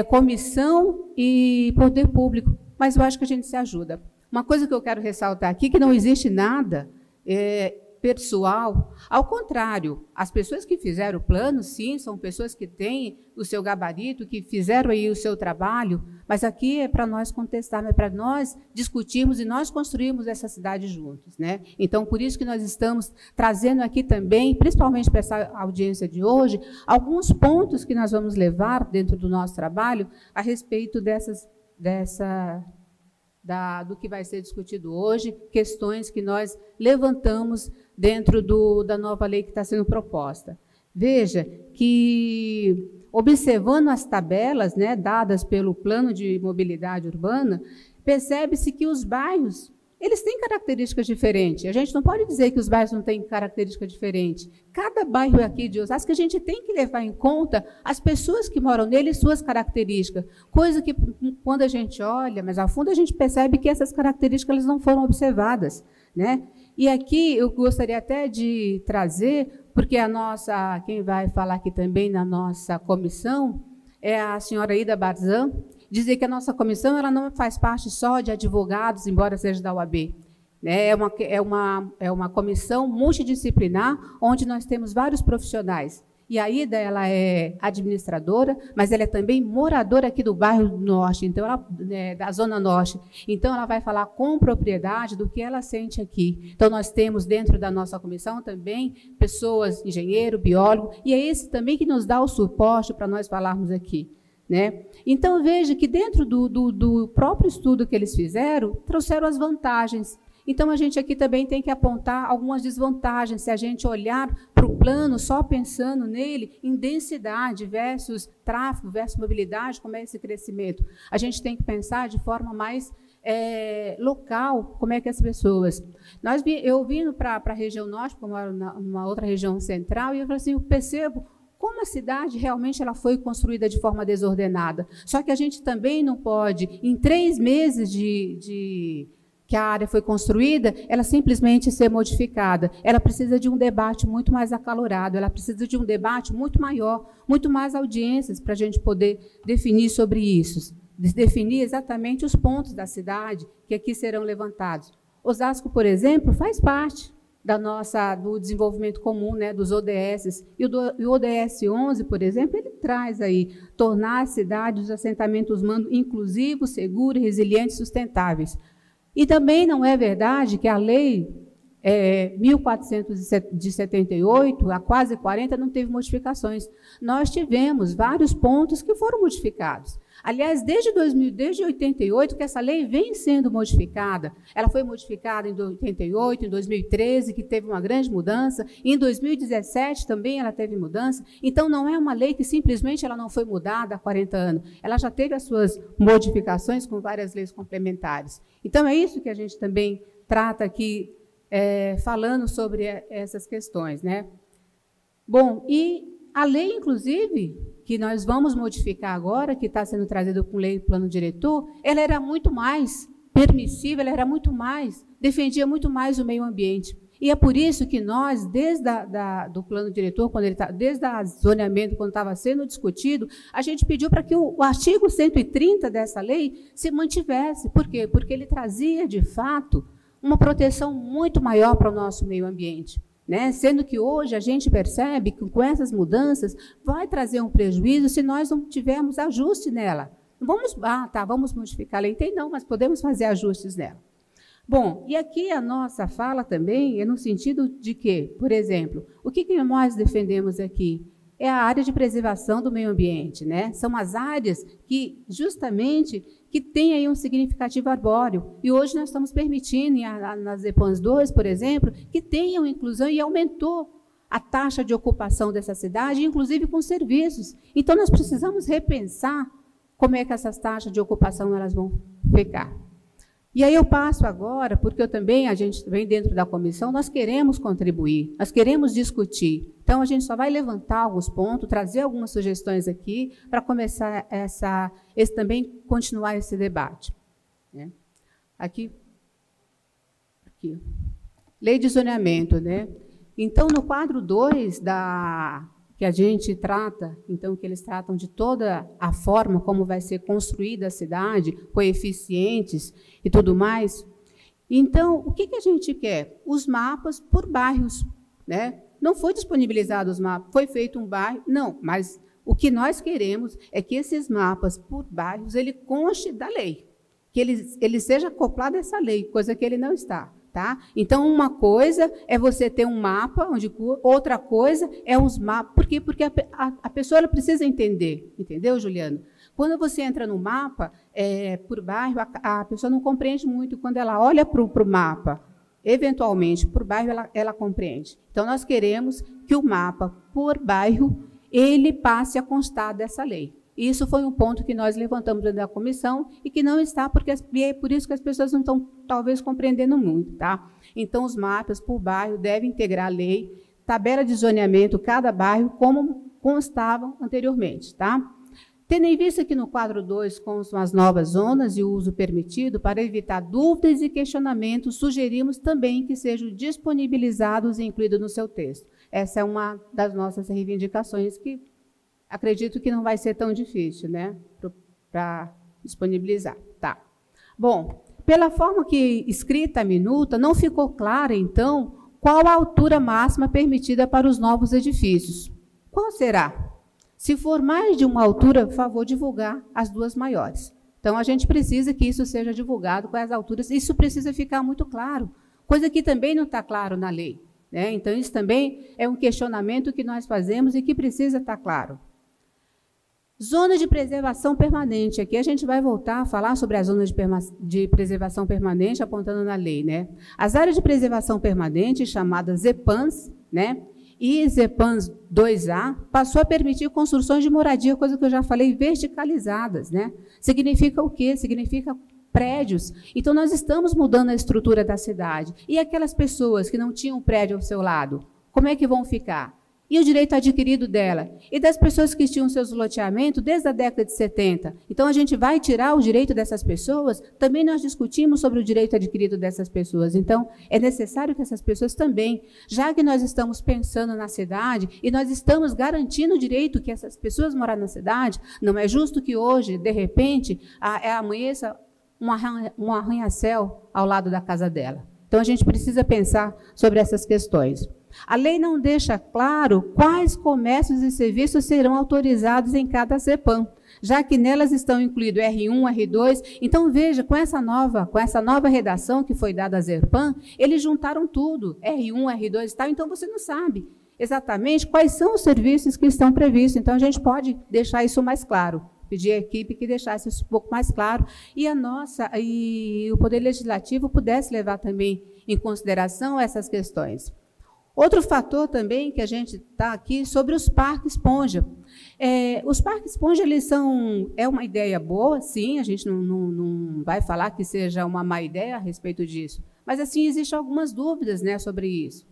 comissão e poder público, mas eu acho que a gente se ajuda. Uma coisa que eu quero ressaltar aqui, que não existe nada pessoal, ao contrário, as pessoas que fizeram o plano, sim, são pessoas que têm o seu gabarito, que fizeram aí o seu trabalho, mas aqui é para nós contestarmos, é para nós discutirmos e nós construirmos essa cidade juntos, né? Então, por isso que nós estamos trazendo aqui também, principalmente para essa audiência de hoje, alguns pontos que nós vamos levar dentro do nosso trabalho a respeito do que vai ser discutido hoje, questões que nós levantamos dentro da nova lei que está sendo proposta. Veja que, observando as tabelas, né, dadas pelo Plano de Mobilidade Urbana, percebe-se que os bairros eles têm características diferentes. A gente não pode dizer que os bairros não têm características diferentes. Cada bairro aqui de Osasco, a gente tem que levar em conta as pessoas que moram nele e suas características. Coisa que, quando a gente olha mais a fundo, a gente percebe que essas características elas não foram observadas, né? E aqui eu gostaria até de trazer, porque quem vai falar aqui também na nossa comissão é a senhora Ida Barzan, dizer que a nossa comissão ela não faz parte só de advogados, embora seja da UAB. É uma comissão multidisciplinar, onde nós temos vários profissionais. E a Ida ela é administradora, mas ela é também moradora aqui do bairro Norte, então da Zona Norte. Então, ela vai falar com propriedade do que ela sente aqui. Então, nós temos dentro da nossa comissão também pessoas, engenheiro, biólogo, e é esse também que nos dá o suporte para nós falarmos aqui, né? Então, veja que dentro do próprio estudo que eles fizeram, trouxeram as vantagens. Então, a gente aqui também tem que apontar algumas desvantagens, se a gente olhar para o plano só pensando nele, em densidade versus tráfego, versus mobilidade, como é esse crescimento. A gente tem que pensar de forma mais local, como é que as pessoas... Eu vim para a região norte, porque eu moro numa outra região central, e eu falei assim, eu percebo como a cidade realmente ela foi construída de forma desordenada. Só que a gente também não pode, em 3 meses que a área foi construída, ela simplesmente ser modificada. Ela precisa de um debate muito mais acalorado, ela precisa de um debate muito maior, muito mais audiências para a gente poder definir sobre isso, definir exatamente os pontos da cidade que aqui serão levantados. Osasco, por exemplo, faz parte do desenvolvimento comum, né, dos ODS. E o ODS 11, por exemplo, ele traz aí, tornar a cidade, os assentamentos humanos inclusivos, seguros, resilientes e sustentáveis. E também não é verdade que a lei 1478, há quase 40, não teve modificações. Nós tivemos vários pontos que foram modificados. Aliás, desde 88 que essa lei vem sendo modificada. Ela foi modificada em 88, em 2013, que teve uma grande mudança, e em 2017 também ela teve mudança. Então, não é uma lei que simplesmente ela não foi mudada há 40 anos. Ela já teve as suas modificações com várias leis complementares. Então, é isso que a gente também trata aqui, falando sobre essas questões, né? Bom, e a lei, inclusive, que nós vamos modificar agora, que está sendo trazida com lei plano diretor, ela era muito mais permissiva, ela era muito mais, defendia muito mais o meio ambiente. E é por isso que nós, desde do plano diretor, desde o zoneamento, quando estava sendo discutido, a gente pediu para que o artigo 130 dessa lei se mantivesse. Por quê? Porque ele trazia, de fato, uma proteção muito maior para o nosso meio ambiente. Né? Sendo que hoje a gente percebe que com essas mudanças vai trazer um prejuízo se nós não tivermos ajuste nela. Vamos modificar a lei, não, mas podemos fazer ajustes nela. Bom, e aqui a nossa fala também é no sentido de que, por exemplo, o que nós defendemos aqui? É a área de preservação do meio ambiente, né? São as áreas que, justamente, que têm aí um significativo arbóreo. E hoje nós estamos permitindo, nas EPANs 2, por exemplo, que tenham inclusão e aumentou a taxa de ocupação dessa cidade, inclusive com serviços. Então, nós precisamos repensar como é que essas taxas de ocupação elas vão ficar. E aí eu passo agora, porque a gente também dentro da comissão, nós queremos contribuir, nós queremos discutir. Então, a gente só vai levantar alguns pontos, trazer algumas sugestões aqui, para começar também continuar esse debate. Né? Aqui. Lei de zoneamento, né? Então, no quadro 2 que a gente trata, então, que eles tratam de toda a forma como vai ser construída a cidade, coeficientes e tudo mais. Então, o que a gente quer? Os mapas por bairros, né? Não foi disponibilizado os mapas, foi feito um bairro, não, mas o que nós queremos é que esses mapas por bairros, ele conste da lei, que ele seja acoplado a essa lei, coisa que ele não está. Tá? Então, uma coisa é você ter um mapa, outra coisa é os mapas. Por quê? Porque a pessoa ela precisa entender. Entendeu, Juliano? Quando você entra no mapa, por bairro, a pessoa não compreende muito. Quando ela olha para o mapa, eventualmente, por bairro, ela compreende. Então, nós queremos que o mapa por bairro, ele passe a constar dessa lei. Isso foi um ponto que nós levantamos dentro da comissão e que não está, e é por isso que as pessoas não estão, talvez, compreendendo muito. Tá? Então, os mapas por bairro devem integrar a lei, tabela de zoneamento, cada bairro, como constavam anteriormente. Tá? Tendo em vista que no quadro 2 constam as novas zonas e o uso permitido, para evitar dúvidas e questionamentos, sugerimos também que sejam disponibilizados e incluídos no seu texto. Essa é uma das nossas reivindicações que acredito que não vai ser tão difícil, né, para disponibilizar. Tá. Bom, pela forma que escrita a minuta, não ficou clara, então, qual a altura máxima permitida para os novos edifícios. Qual será? Se for mais de uma altura, por favor, divulgar as duas maiores. Então, a gente precisa que isso seja divulgado com as alturas. Isso precisa ficar muito claro, coisa que também não está claro na lei. Né? Então, isso também é um questionamento que nós fazemos e que precisa estar claro. Zona de preservação permanente. Aqui a gente vai voltar a falar sobre a zona de preservação permanente, apontando na lei. Né? As áreas de preservação permanente, chamadas EPANs, né? E EPANs 2A, passou a permitir construções de moradia, coisa que eu já falei, verticalizadas. Né? Significa o quê? Significa prédios. Então, nós estamos mudando a estrutura da cidade. E aquelas pessoas que não tinham prédio ao seu lado, como é que vão ficar? E o direito adquirido dela? E das pessoas que tinham seus loteamentos desde a década de 70? Então, a gente vai tirar o direito dessas pessoas? Também nós discutimos sobre o direito adquirido dessas pessoas. Então, é necessário que essas pessoas também, já que nós estamos pensando na cidade e nós estamos garantindo o direito que essas pessoas moram na cidade, não é justo que hoje, de repente, amanheça um arranha-céu ao lado da casa dela. Então, a gente precisa pensar sobre essas questões. A lei não deixa claro quais comércios e serviços serão autorizados em cada CEPAM, já que nelas estão incluídos R1, R2. Então, veja, com essa nova redação que foi dada à ZERPAM, eles juntaram tudo, R1, R2 e tal, então você não sabe exatamente quais são os serviços que estão previstos. Então, a gente pode deixar isso mais claro. Pedi à equipe que deixasse isso um pouco mais claro e o Poder Legislativo pudesse levar também em consideração essas questões. Outro fator também que a gente está aqui sobre os parques esponja. Os parques esponja, é uma ideia boa, sim, a gente não vai falar que seja uma má ideia a respeito disso, mas assim, existem algumas dúvidas, né, sobre isso.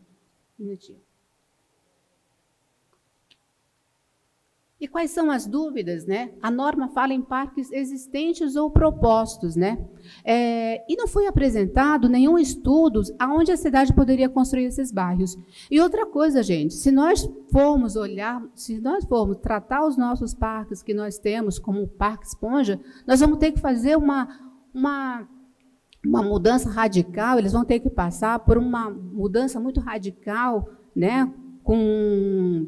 Um minutinho. E quais são as dúvidas, né? A norma fala em parques existentes ou propostos, né? E não foi apresentado nenhum estudo aonde a cidade poderia construir esses bairros. E outra coisa, gente, se nós formos tratar os nossos parques que nós temos como parque esponja, nós vamos ter que fazer uma mudança radical, eles vão ter que passar por uma mudança muito radical, né? Com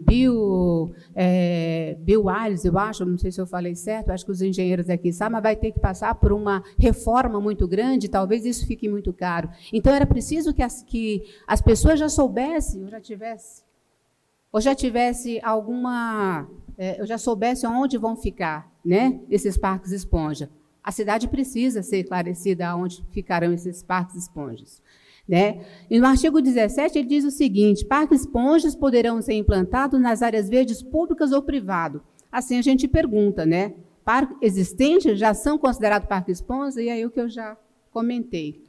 bioares, eu acho, não sei se eu falei certo, acho que os engenheiros aqui sabem, mas vai ter que passar por uma reforma muito grande, talvez isso fique muito caro. Então, era preciso que as pessoas já soubessem, ou já soubessem onde vão ficar, né, esses parques esponja. A cidade precisa ser esclarecida onde ficarão esses parques esponjas. Né? E no artigo 17, ele diz o seguinte: parques esponjas poderão ser implantados nas áreas verdes públicas ou privadas. Assim a gente pergunta, né? Parques existentes já são considerados parques esponjas, e aí o que eu já comentei.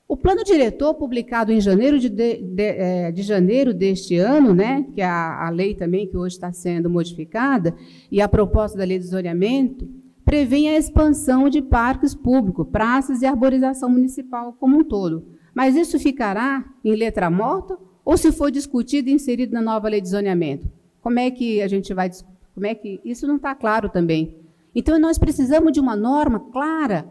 O plano diretor, publicado em janeiro de janeiro deste ano, né, que é a lei também que hoje está sendo modificada, e a proposta da lei de zoneamento, prevê a expansão de parques públicos, praças e arborização municipal como um todo. Mas isso ficará em letra morta ou se for discutido e inserido na nova lei de zoneamento? Como é que a gente vai... Isso não está claro também. Então, nós precisamos de uma norma clara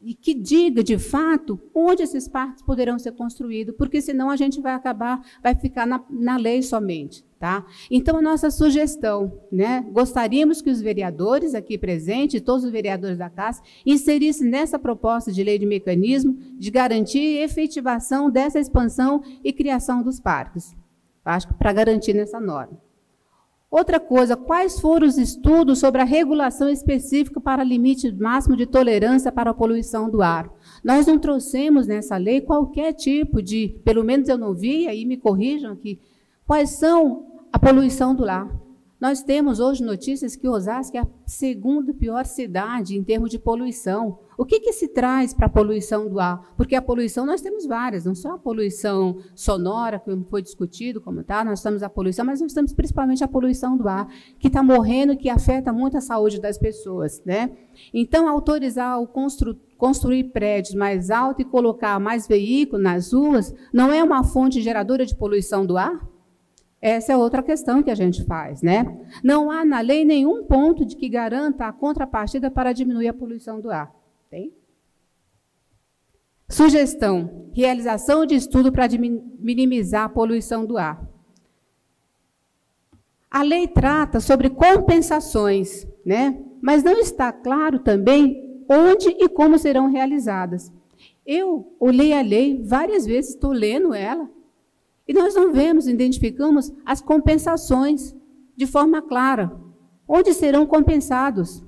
e que diga, de fato, onde esses parques poderão ser construídos, porque senão a gente vai ficar na lei somente. Tá? Então, a nossa sugestão, né? Gostaríamos que os vereadores aqui presentes, todos os vereadores da Casa, inserissem nessa proposta de lei de mecanismo de garantir e efetivação dessa expansão e criação dos parques. Acho que para garantir nessa norma. Outra coisa, quais foram os estudos sobre a regulação específica para limite máximo de tolerância para a poluição do ar? Nós não trouxemos nessa lei qualquer tipo de, pelo menos eu não vi, aí me corrijam aqui, quais são a poluição do ar. Nós temos hoje notícias que Osasco é a segunda pior cidade em termos de poluição. O que se traz para a poluição do ar? Porque a poluição nós temos várias, não só a poluição sonora, que foi discutido, como está, nós temos a poluição, mas nós temos principalmente a poluição do ar, que está morrendo, que afeta muito a saúde das pessoas, né? Então, autorizar o construir prédios mais altos e colocar mais veículos nas ruas não é uma fonte geradora de poluição do ar? Essa é outra questão que a gente faz, né? Não há na lei nenhum ponto de que garanta a contrapartida para diminuir a poluição do ar. Tem? Sugestão: realização de estudo para minimizar a poluição do ar. A lei trata sobre compensações, né? Mas não está claro também onde e como serão realizadas. Eu olhei a lei várias vezes, estou lendo ela, e nós não vemos, identificamos as compensações de forma clara. Onde serão compensados?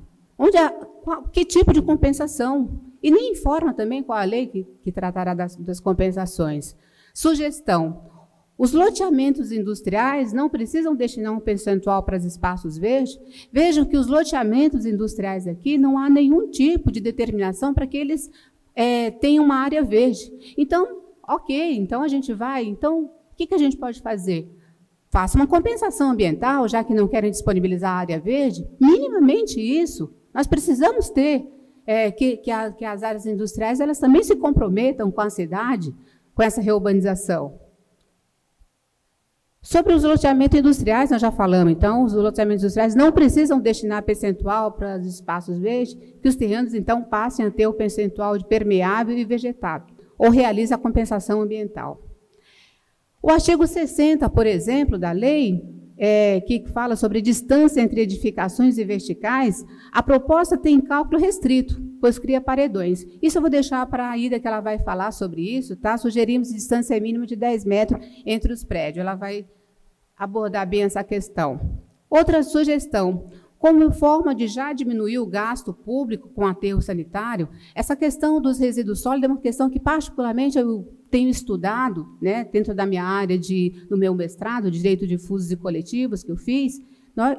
Que tipo de compensação? E nem informa também qual a lei que tratará das compensações. Sugestão: os loteamentos industriais não precisam destinar um percentual para os espaços verdes. Vejam que os loteamentos industriais aqui não há nenhum tipo de determinação para que eles tenham uma área verde. Então, ok, então a gente vai... Então, o que a gente pode fazer? Faça uma compensação ambiental, já que não querem disponibilizar a área verde, minimamente isso. Nós precisamos ter que as áreas industriais elas também se comprometam com a cidade, com essa reurbanização. Sobre os loteamentos industriais, nós já falamos, então, os loteamentos industriais não precisam destinar percentual para os espaços verdes, que os terrenos, então, passem a ter o percentual de permeável e vegetado, ou realize a compensação ambiental. O artigo 60, por exemplo, da lei, que fala sobre distância entre edificações e verticais, a proposta tem cálculo restrito, pois cria paredões. Isso eu vou deixar para a Ida, que ela vai falar sobre isso, tá? Sugerimos distância mínima de 10 metros entre os prédios. Ela vai abordar bem essa questão. Outra sugestão: como forma de já diminuir o gasto público com aterro sanitário, essa questão dos resíduos sólidos é uma questão que, particularmente, eu tenho estudado, né, dentro da minha área do meu mestrado, Direito difusos e coletivos, que eu fiz.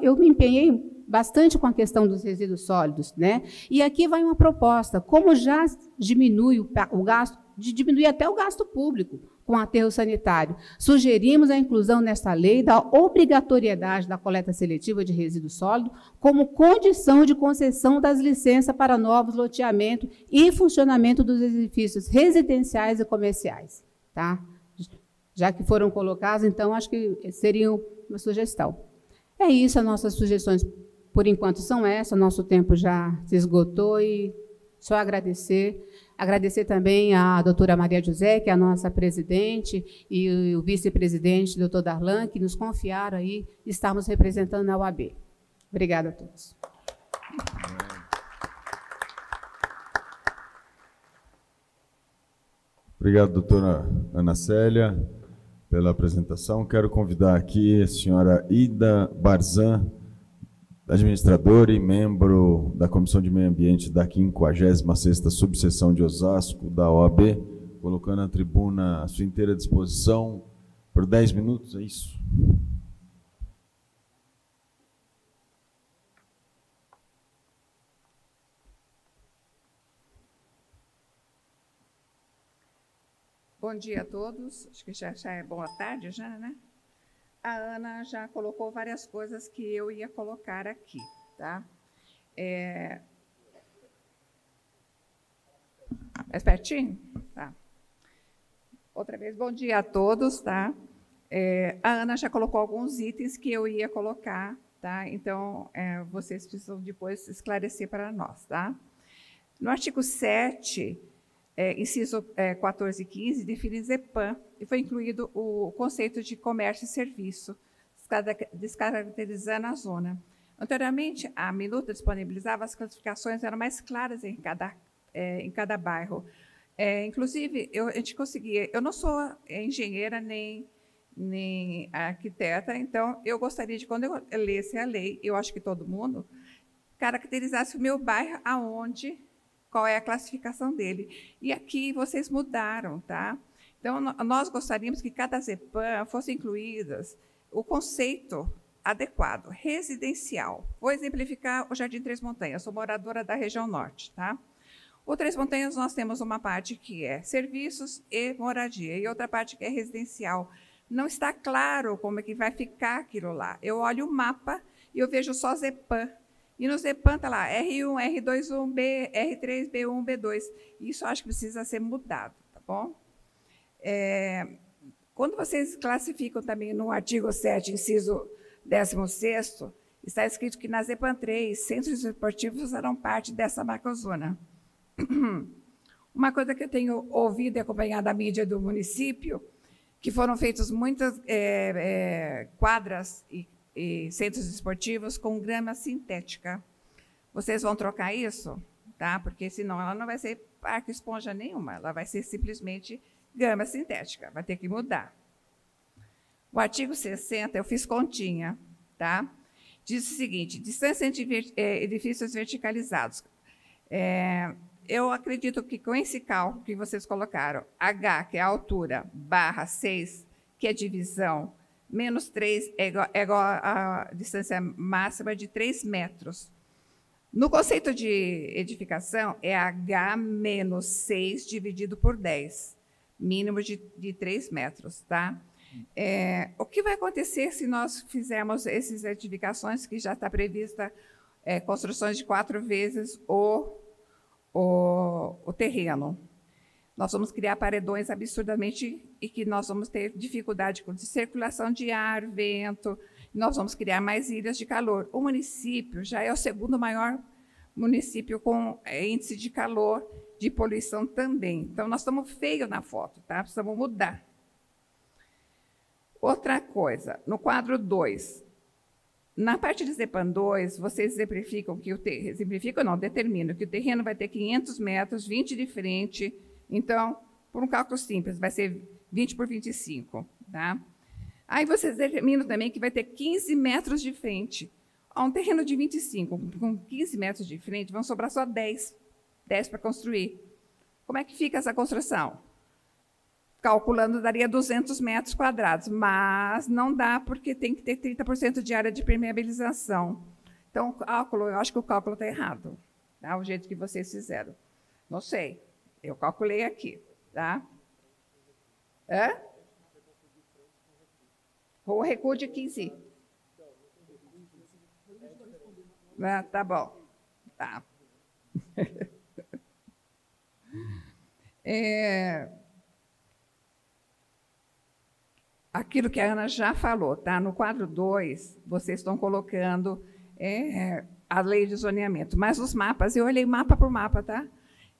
Eu me empenhei bastante com a questão dos resíduos sólidos, né? E aqui vai uma proposta, como já diminui o gasto, de diminuir até o gasto público com aterro sanitário. Sugerimos a inclusão nesta lei da obrigatoriedade da coleta seletiva de resíduos sólidos como condição de concessão das licenças para novos loteamentos e funcionamento dos edifícios residenciais e comerciais. Tá? Já que foram colocados, então, acho que seria uma sugestão. É isso, as nossas sugestões, por enquanto, são essas. Nosso tempo já se esgotou e só agradecer. Agradecer também à doutora Maria José, que é a nossa presidente, e o vice-presidente, doutor Darlan, que nos confiaram aí estarmos representando a UAB. Obrigada a todos. Obrigado, doutora Ana Célia, pela apresentação. Quero convidar aqui a senhora Ida Barzan, administradora e membro da Comissão de Meio Ambiente da 56ª Subseção de Osasco, da OAB, colocando a tribuna à sua inteira disposição por 10 minutos, é isso? Bom dia a todos, acho que já é boa tarde já, né? A Ana já colocou várias coisas que eu ia colocar aqui, tá? Mais pertinho? Tá. Outra vez, bom dia a todos, tá? A Ana já colocou alguns itens que eu ia colocar, tá? Então, vocês precisam depois esclarecer para nós, tá? No artigo 7, inciso 14 e 15, define ZEPAM, e foi incluído o conceito de comércio e serviço, descaracterizando a zona. Anteriormente, a minuta disponibilizava as classificações, eram mais claras em cada bairro. Inclusive, a gente conseguia... Eu não sou engenheira nem arquiteta, então, eu gostaria de, quando eu lesse a lei, eu acho que todo mundo, caracterizasse o meu bairro aonde... qual é a classificação dele. E aqui vocês mudaram, tá? Então, nós gostaríamos que cada ZEPAM fosse incluídas o conceito adequado, residencial. Vou exemplificar o Jardim Três Montanhas, sou moradora da região norte, tá? O Três Montanhas, nós temos uma parte que é serviços e moradia, e outra parte que é residencial. Não está claro como é que vai ficar aquilo lá. Eu olho o mapa e eu vejo só ZEPAM. E no ZEPAM está lá R1, R2, R3, B1, B2. Isso eu acho que precisa ser mudado, tá bom? Quando vocês classificam também no artigo 7, inciso 16º, está escrito que na ZEPAM 3, centros esportivos farão parte dessa macrozona. Uma coisa que eu tenho ouvido e acompanhado a mídia do município, que foram feitas muitas quadras e centros esportivos com grama sintética. Vocês vão trocar isso? Tá? Porque, senão, ela não vai ser parque esponja nenhuma, ela vai ser simplesmente grama sintética, vai ter que mudar. O artigo 60, eu fiz continha, tá? Diz o seguinte, distância entre edifícios verticalizados. Eu acredito que com esse cálculo que vocês colocaram, H, que é a altura, barra 6, que é divisão, menos 3 é igual à distância máxima de 3 metros. No conceito de edificação, é H menos 6 dividido por 10, mínimo de 3 metros. Tá? O que vai acontecer se nós fizermos essas edificações que já está prevista construções de 4 vezes o terreno? Nós vamos criar paredões absurdamente e que nós vamos ter dificuldade de circulação de ar, vento, nós vamos criar mais ilhas de calor. O município já é o segundo maior município com índice de calor, de poluição também. Então, nós estamos feios na foto, tá? Precisamos mudar. Outra coisa, no quadro 2, na parte de ZEPAM 2, vocês exemplificam que determinam que o terreno vai ter 500 metros, 20 de frente. Então, por um cálculo simples, vai ser 20 por 25. Tá? Aí vocês determinam também que vai ter 15 metros de frente. a um terreno de 25, com 15 metros de frente, vão sobrar só 10 para construir. Como é que fica essa construção? Calculando, daria 200 metros quadrados, mas não dá porque tem que ter 30% de área de permeabilização. Então, eu acho que o cálculo está errado, tá? O jeito que vocês fizeram. Não sei, eu calculei aqui, tá? O recuo de 15. Tá bom. Tá. Aquilo que a Ana já falou, tá? No quadro 2, vocês estão colocando a lei de zoneamento, mas os mapas, eu olhei mapa por mapa, tá?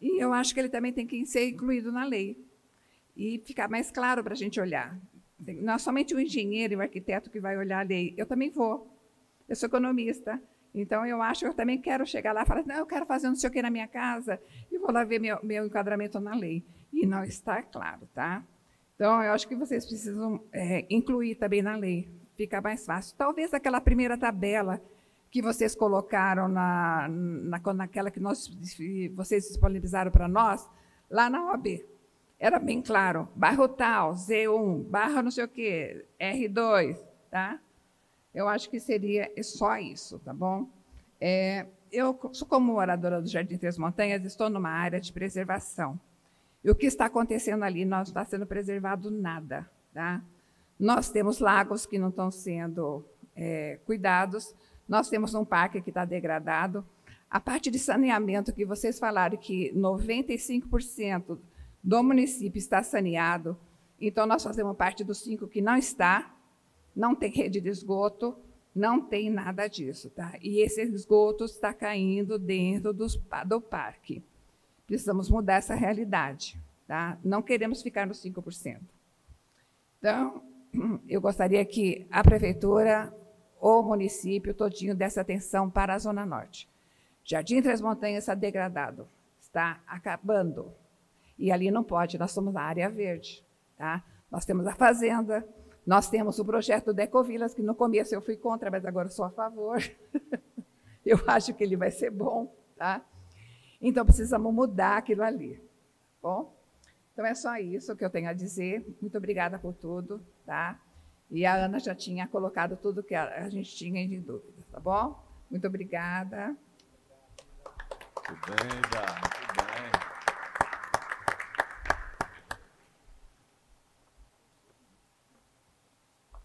E eu acho que ele também tem que ser incluído na lei e ficar mais claro para a gente olhar. Não é somente o engenheiro e o arquiteto que vai olhar a lei, eu também vou. Eu sou economista, então eu acho que eu também quero chegar lá e falar, não, eu quero fazer não sei o que na minha casa, e vou lá ver meu enquadramento na lei. E não está claro, tá? Então, eu acho que vocês precisam incluir também na lei, fica mais fácil. Talvez aquela primeira tabela que vocês colocaram naquela que vocês disponibilizaram para nós, lá na OAB. Era bem claro, bairro tal, Z1, barra não sei o quê, R2, tá? Eu acho que seria só isso, tá bom? Eu, como moradora do Jardim Três Montanhas, estou numa área de preservação. E o que está acontecendo ali não está sendo preservado nada, tá? Nós temos lagos que não estão sendo cuidados, nós temos um parque que está degradado. A parte de saneamento que vocês falaram que 95% do município está saneado, então nós fazemos parte dos 5 que não está, não tem rede de esgoto, não tem nada disso, tá? E esse esgoto está caindo dentro do parque. Precisamos mudar essa realidade, tá? Não queremos ficar nos 5%. Então, eu gostaria que a prefeitura, o município todinho desse atenção para a Zona Norte. Jardim Três Montanhas está degradado, está acabando. E ali não pode, nós somos a área verde, tá? Nós temos a fazenda, nós temos o projeto do Ecovilas, que no começo eu fui contra, mas agora sou a favor. Eu acho que ele vai ser bom, tá? Então, precisamos mudar aquilo ali, bom? Então, é só isso que eu tenho a dizer. Muito obrigada por tudo, tá? E a Ana já tinha colocado tudo que a gente tinha de dúvida, tá bom? Muito obrigada. Muito bem, Dá. Muito bem.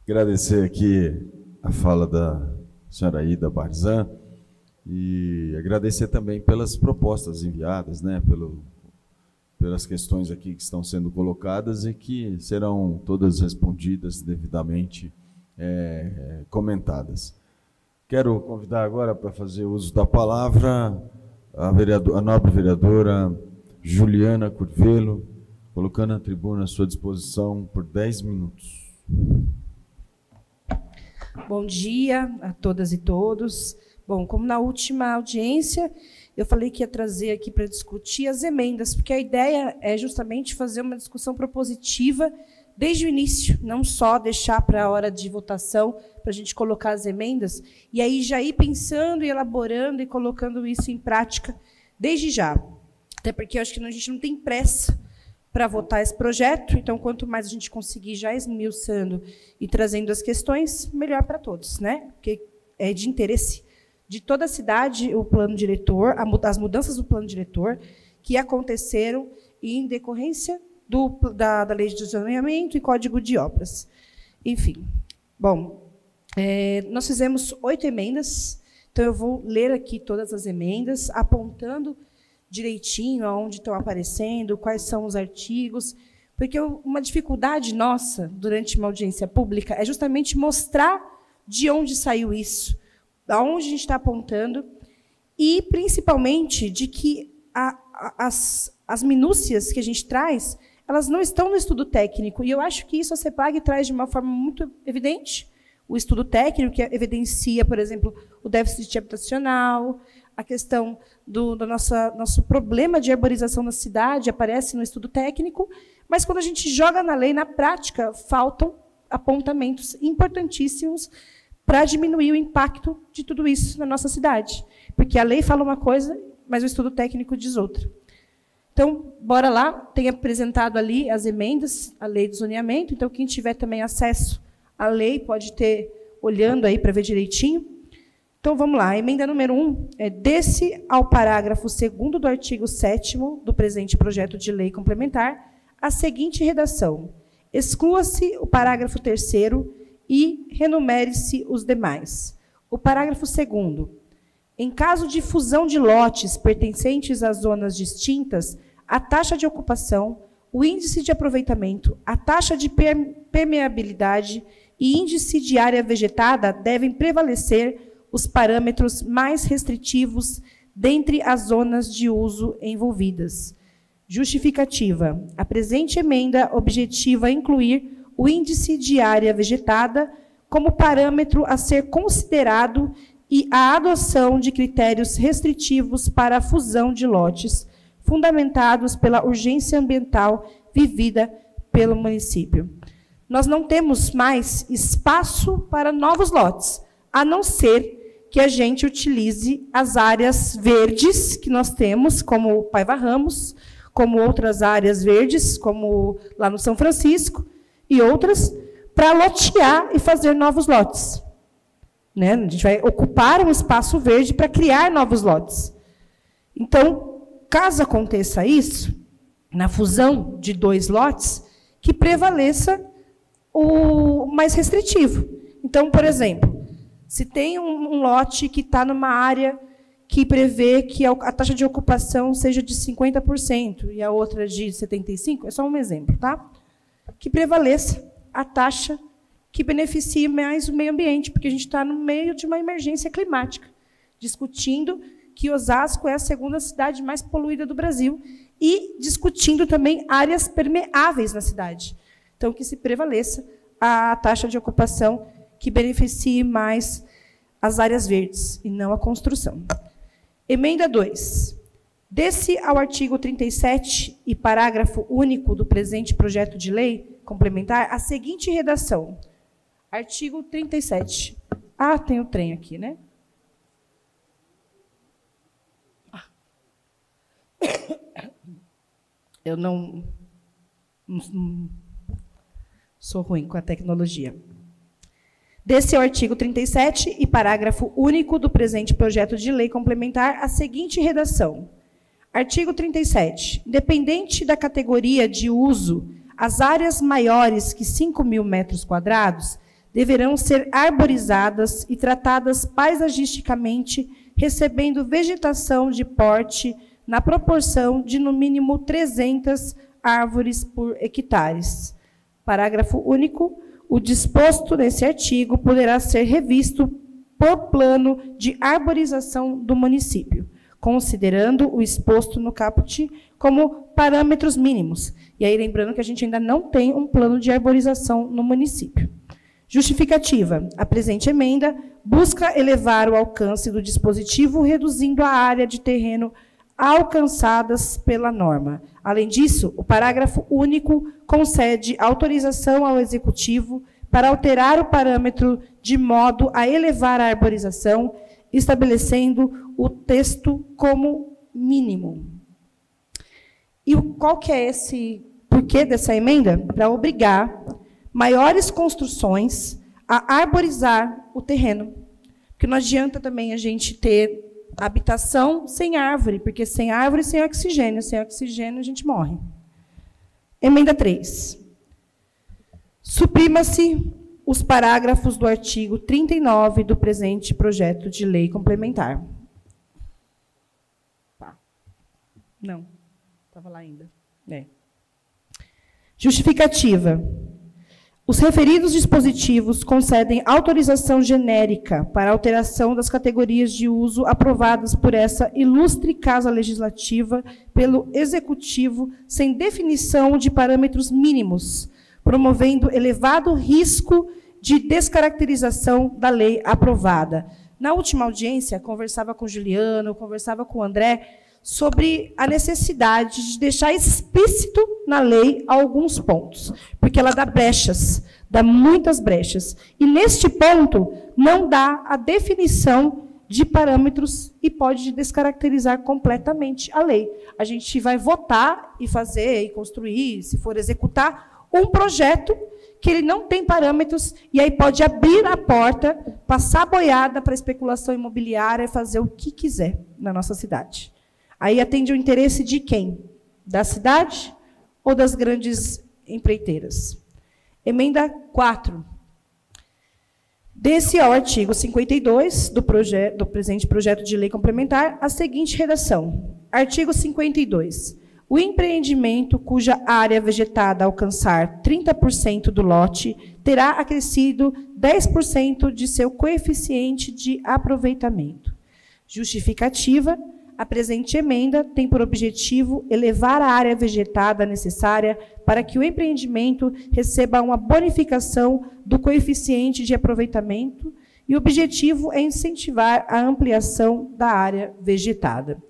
Agradecer aqui a fala da senhora Ida Barzan e agradecer também pelas propostas enviadas, né, pelas questões aqui que estão sendo colocadas e que serão todas respondidas devidamente comentadas. Quero convidar agora para fazer uso da palavra a nobre vereadora Juliana Curvelo, colocando a tribuna à sua disposição por 10 minutos. Bom dia a todas e todos. Bom, como na última audiência, eu falei que ia trazer aqui para discutir as emendas, porque a ideia é justamente fazer uma discussão propositiva desde o início, não só deixar para a hora de votação, para a gente colocar as emendas, e aí já ir pensando e elaborando e colocando isso em prática desde já. Até porque eu acho que a gente não tem pressa para votar esse projeto, então, quanto mais a gente conseguir já esmiuçando e trazendo as questões, melhor para todos, né? Porque é de interesse de toda a cidade o plano diretor, as mudanças do plano diretor que aconteceram em decorrência da lei de zoneamento e código de obras. Enfim, bom, nós fizemos 8 emendas, então eu vou ler aqui todas as emendas, apontando direitinho aonde estão aparecendo, quais são os artigos, porque uma dificuldade nossa durante uma audiência pública é justamente mostrar de onde saiu isso, aonde a gente está apontando, e, principalmente, de que as minúcias que a gente traz, elas não estão no estudo técnico, e eu acho que isso a CEPLAG traz de uma forma muito evidente, o estudo técnico, que evidencia, por exemplo, o déficit habitacional, a questão do nosso problema de arborização na cidade aparece no estudo técnico, mas, quando a gente joga na lei, na prática, faltam apontamentos importantíssimos para diminuir o impacto de tudo isso na nossa cidade. Porque a lei fala uma coisa, mas o estudo técnico diz outra. Então, bora lá, tem apresentado ali as emendas à lei de zoneamento, então quem tiver também acesso à lei pode ter, olhando aí para ver direitinho. Então, vamos lá, a emenda número 1 é: desse ao parágrafo 2º do artigo 7º do presente projeto de lei complementar, a seguinte redação: exclua-se o parágrafo 3º e renumere-se os demais. O parágrafo 2º: em caso de fusão de lotes pertencentes às zonas distintas, a taxa de ocupação, o índice de aproveitamento, a taxa de permeabilidade e índice de área vegetada devem prevalecer os parâmetros mais restritivos dentre as zonas de uso envolvidas. Justificativa: a presente emenda objetiva incluir o índice de área vegetada como parâmetro a ser considerado e a adoção de critérios restritivos para a fusão de lotes, fundamentados pela urgência ambiental vivida pelo município. Nós não temos mais espaço para novos lotes, a não ser que a gente utilize as áreas verdes que nós temos, como o Paiva Ramos, como outras áreas verdes, como lá no São Francisco, e outras, para lotear e fazer novos lotes. Né? A gente vai ocupar um espaço verde para criar novos lotes. Então, caso aconteça isso, na fusão de 2 lotes, que prevaleça o mais restritivo. Então, por exemplo, se tem um lote que está numa área que prevê que a taxa de ocupação seja de 50% e a outra de 75%, é só um exemplo, tá? Que prevaleça a taxa que beneficie mais o meio ambiente, porque a gente está no meio de uma emergência climática, discutindo que Osasco é a 2ª cidade mais poluída do Brasil e discutindo também áreas permeáveis na cidade. Então, que se prevaleça a taxa de ocupação que beneficie mais as áreas verdes e não a construção. Emenda 2. Desse ao artigo 37 e parágrafo único do presente projeto de lei complementar, a seguinte redação. Artigo 37. Ah, tem o trem aqui, né? Eu não sou ruim com a tecnologia. Desse ao artigo 37 e parágrafo único do presente projeto de lei complementar, a seguinte redação. Artigo 37. Independente da categoria de uso, as áreas maiores que 5.000 metros quadrados deverão ser arborizadas e tratadas paisagisticamente, recebendo vegetação de porte na proporção de, no mínimo, 300 árvores por hectares. Parágrafo único. O disposto nesse artigo poderá ser revisto por plano de arborização do município, considerando o exposto no caput como parâmetros mínimos. E aí, lembrando que a gente ainda não tem um plano de arborização no município. Justificativa. A presente emenda busca elevar o alcance do dispositivo, reduzindo a área de terreno alcançadas pela norma. Além disso, o parágrafo único concede autorização ao Executivo para alterar o parâmetro de modo a elevar a arborização, estabelecendo o texto como mínimo. E qual que é esse porquê dessa emenda? Para obrigar maiores construções a arborizar o terreno. Porque não adianta também a gente ter habitação sem árvore, porque sem árvore, sem oxigênio. Sem oxigênio, a gente morre. Emenda 3. Suprima-se os parágrafos do artigo 39 do presente projeto de lei complementar. Não, estava lá ainda. Justificativa. Os referidos dispositivos concedem autorização genérica para alteração das categorias de uso aprovadas por essa ilustre Casa Legislativa pelo Executivo, sem definição de parâmetros mínimos, promovendo elevado risco de descaracterização da lei aprovada. Na última audiência, conversava com o Juliano, conversava com o André, sobre a necessidade de deixar explícito na lei alguns pontos, porque ela dá brechas, dá muitas brechas. E, neste ponto, não dá a definição de parâmetros e pode descaracterizar completamente a lei. A gente vai votar e fazer, e construir, se for executar, um projeto que ele não tem parâmetros, e aí pode abrir a porta, passar a boiada para a especulação imobiliária e fazer o que quiser na nossa cidade. Aí atende o interesse de quem? Da cidade ou das grandes empreiteiras? Emenda 4. Desse ao artigo 52 do presente projeto de lei complementar, a seguinte redação. Artigo 52. O empreendimento cuja área vegetada alcançar 30% do lote terá acrescido 10% de seu coeficiente de aproveitamento. Justificativa. A presente emenda tem por objetivo elevar a área vegetada necessária para que o empreendimento receba uma bonificação do coeficiente de aproveitamento e o objetivo é incentivar a ampliação da área vegetada.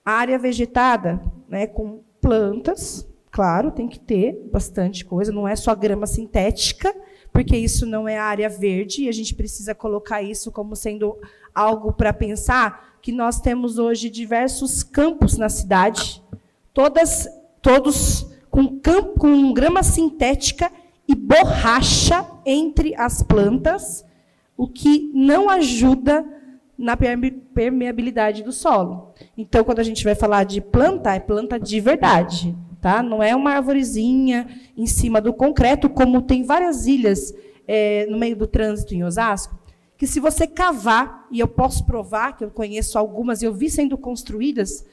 A área vegetada, né, com plantas, claro, tem que ter bastante coisa, não é só grama sintética, porque isso não é área verde, e a gente precisa colocar isso como sendo algo para pensar que nós temos hoje diversos campos na cidade, todos com grama sintética e borracha entre as plantas, o que não ajuda na permeabilidade do solo. Então, quando a gente vai falar de planta, é planta de verdade, tá? Não é uma arvorezinha em cima do concreto, como tem várias ilhas no meio do trânsito em Osasco, que se você cavar, e eu posso provar, que eu conheço algumas, e eu vi sendo construídas,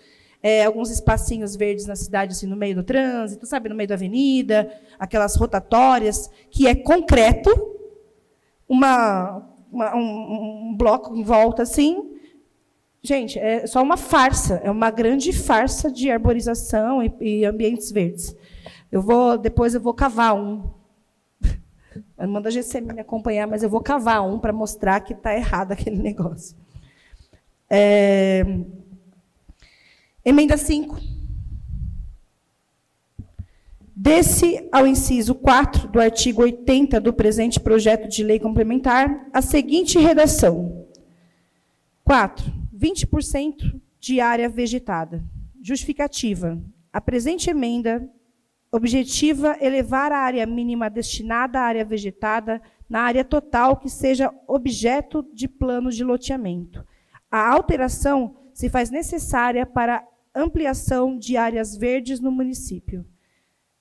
alguns espacinhos verdes na cidade, assim, no meio do trânsito, sabe, no meio da avenida, aquelas rotatórias, que é concreto, um bloco em volta, assim. Gente, é só uma farsa, é uma grande farsa de arborização e ambientes verdes. Depois eu vou cavar um. Eu mando a GCM me acompanhar, mas eu vou cavar um para mostrar que está errado aquele negócio. Emenda 5. Desse ao inciso 4 do artigo 80 do presente projeto de lei complementar, a seguinte redação. 4. 20% de área vegetada. Justificativa. A presente emenda objetiva elevar a área mínima destinada à área vegetada na área total que seja objeto de plano de loteamento. A alteração se faz necessária para ampliação de áreas verdes no município.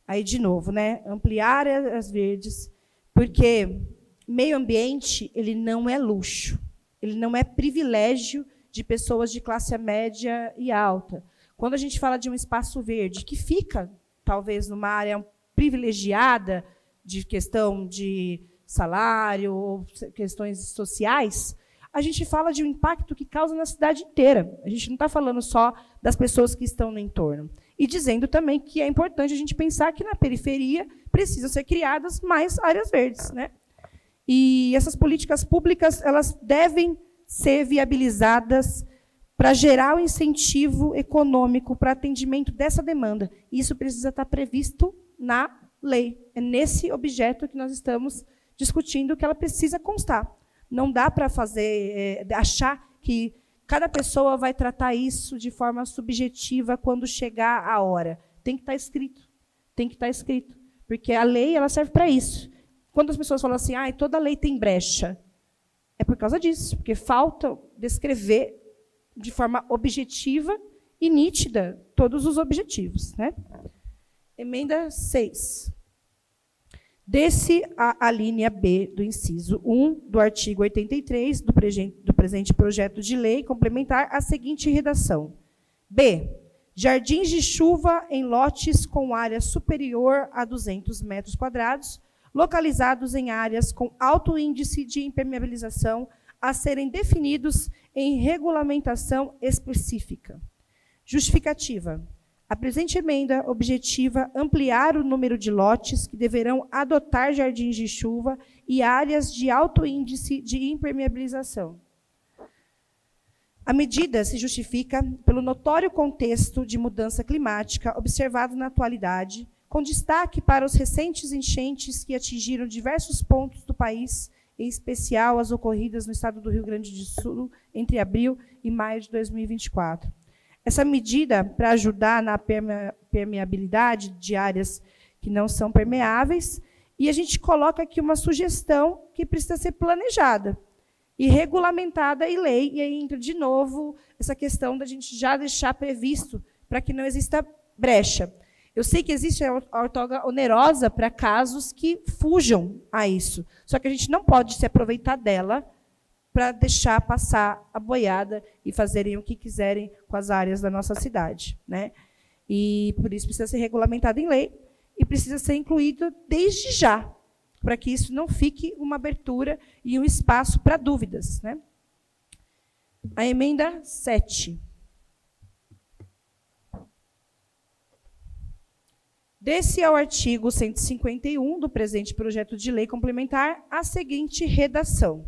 Aí, de novo, né? Ampliar áreas verdes, porque meio ambiente ele não é luxo, ele não é privilégio de pessoas de classe média e alta. Quando a gente fala de um espaço verde que fica, talvez, numa área privilegiada de questão de salário ou questões sociais, a gente fala de um impacto que causa na cidade inteira. A gente não está falando só das pessoas que estão no entorno. E dizendo também que é importante a gente pensar que na periferia precisam ser criadas mais áreas verdes, né? E essas políticas públicas elas devem ser viabilizadas para gerar um incentivo econômico para atendimento dessa demanda. E isso precisa estar previsto na lei. É nesse objeto que nós estamos discutindo que ela precisa constar. Não dá para achar que cada pessoa vai tratar isso de forma subjetiva quando chegar a hora. Tem que estar escrito. Tem que estar escrito. Porque a lei ela serve para isso. Quando as pessoas falam assim, toda lei tem brecha, é por causa disso. Porque falta descrever de forma objetiva e nítida todos os objetivos, né? Emenda 6. Desse a linha B do inciso 1 do artigo 83 do presente projeto de lei complementar a seguinte redação. B. Jardins de chuva em lotes com área superior a 200 metros quadrados, localizados em áreas com alto índice de impermeabilização, a serem definidos em regulamentação específica. Justificativa. A presente emenda objetiva ampliar o número de lotes que deverão adotar jardins de chuva e áreas de alto índice de impermeabilização. A medida se justifica pelo notório contexto de mudança climática observado na atualidade, com destaque para os recentes enchentes que atingiram diversos pontos do país, em especial as ocorridas no estado do Rio Grande do Sul entre abril e maio de 2024. Essa medida, para ajudar na permeabilidade de áreas que não são permeáveis, e a gente coloca aqui uma sugestão que precisa ser planejada e regulamentada em lei, e aí entra de novo essa questão da gente já deixar previsto para que não exista brecha. Eu sei que existe a outorga onerosa para casos que fujam a isso, só que a gente não pode se aproveitar dela para deixar passar a boiada e fazerem o que quiserem com as áreas da nossa cidade, né? E por isso precisa ser regulamentado em lei e precisa ser incluído desde já, para que isso não fique uma abertura e um espaço para dúvidas, né? A emenda 7. Desse ao artigo 151 do presente projeto de lei complementar a seguinte redação.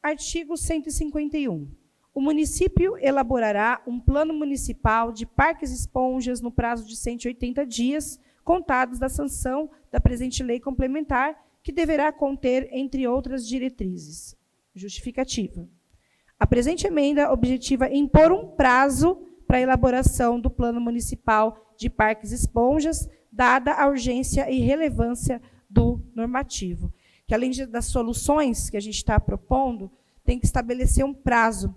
Artigo 151. O município elaborará um plano municipal de parques e esponjas no prazo de 180 dias, contados da sanção da presente lei complementar, que deverá conter, entre outras diretrizes. Justificativa. A presente emenda objetiva impor um prazo para a elaboração do plano municipal de parques e esponjas, dada a urgência e relevância do normativo. Que, além das soluções que a gente está propondo, tem que estabelecer um prazo.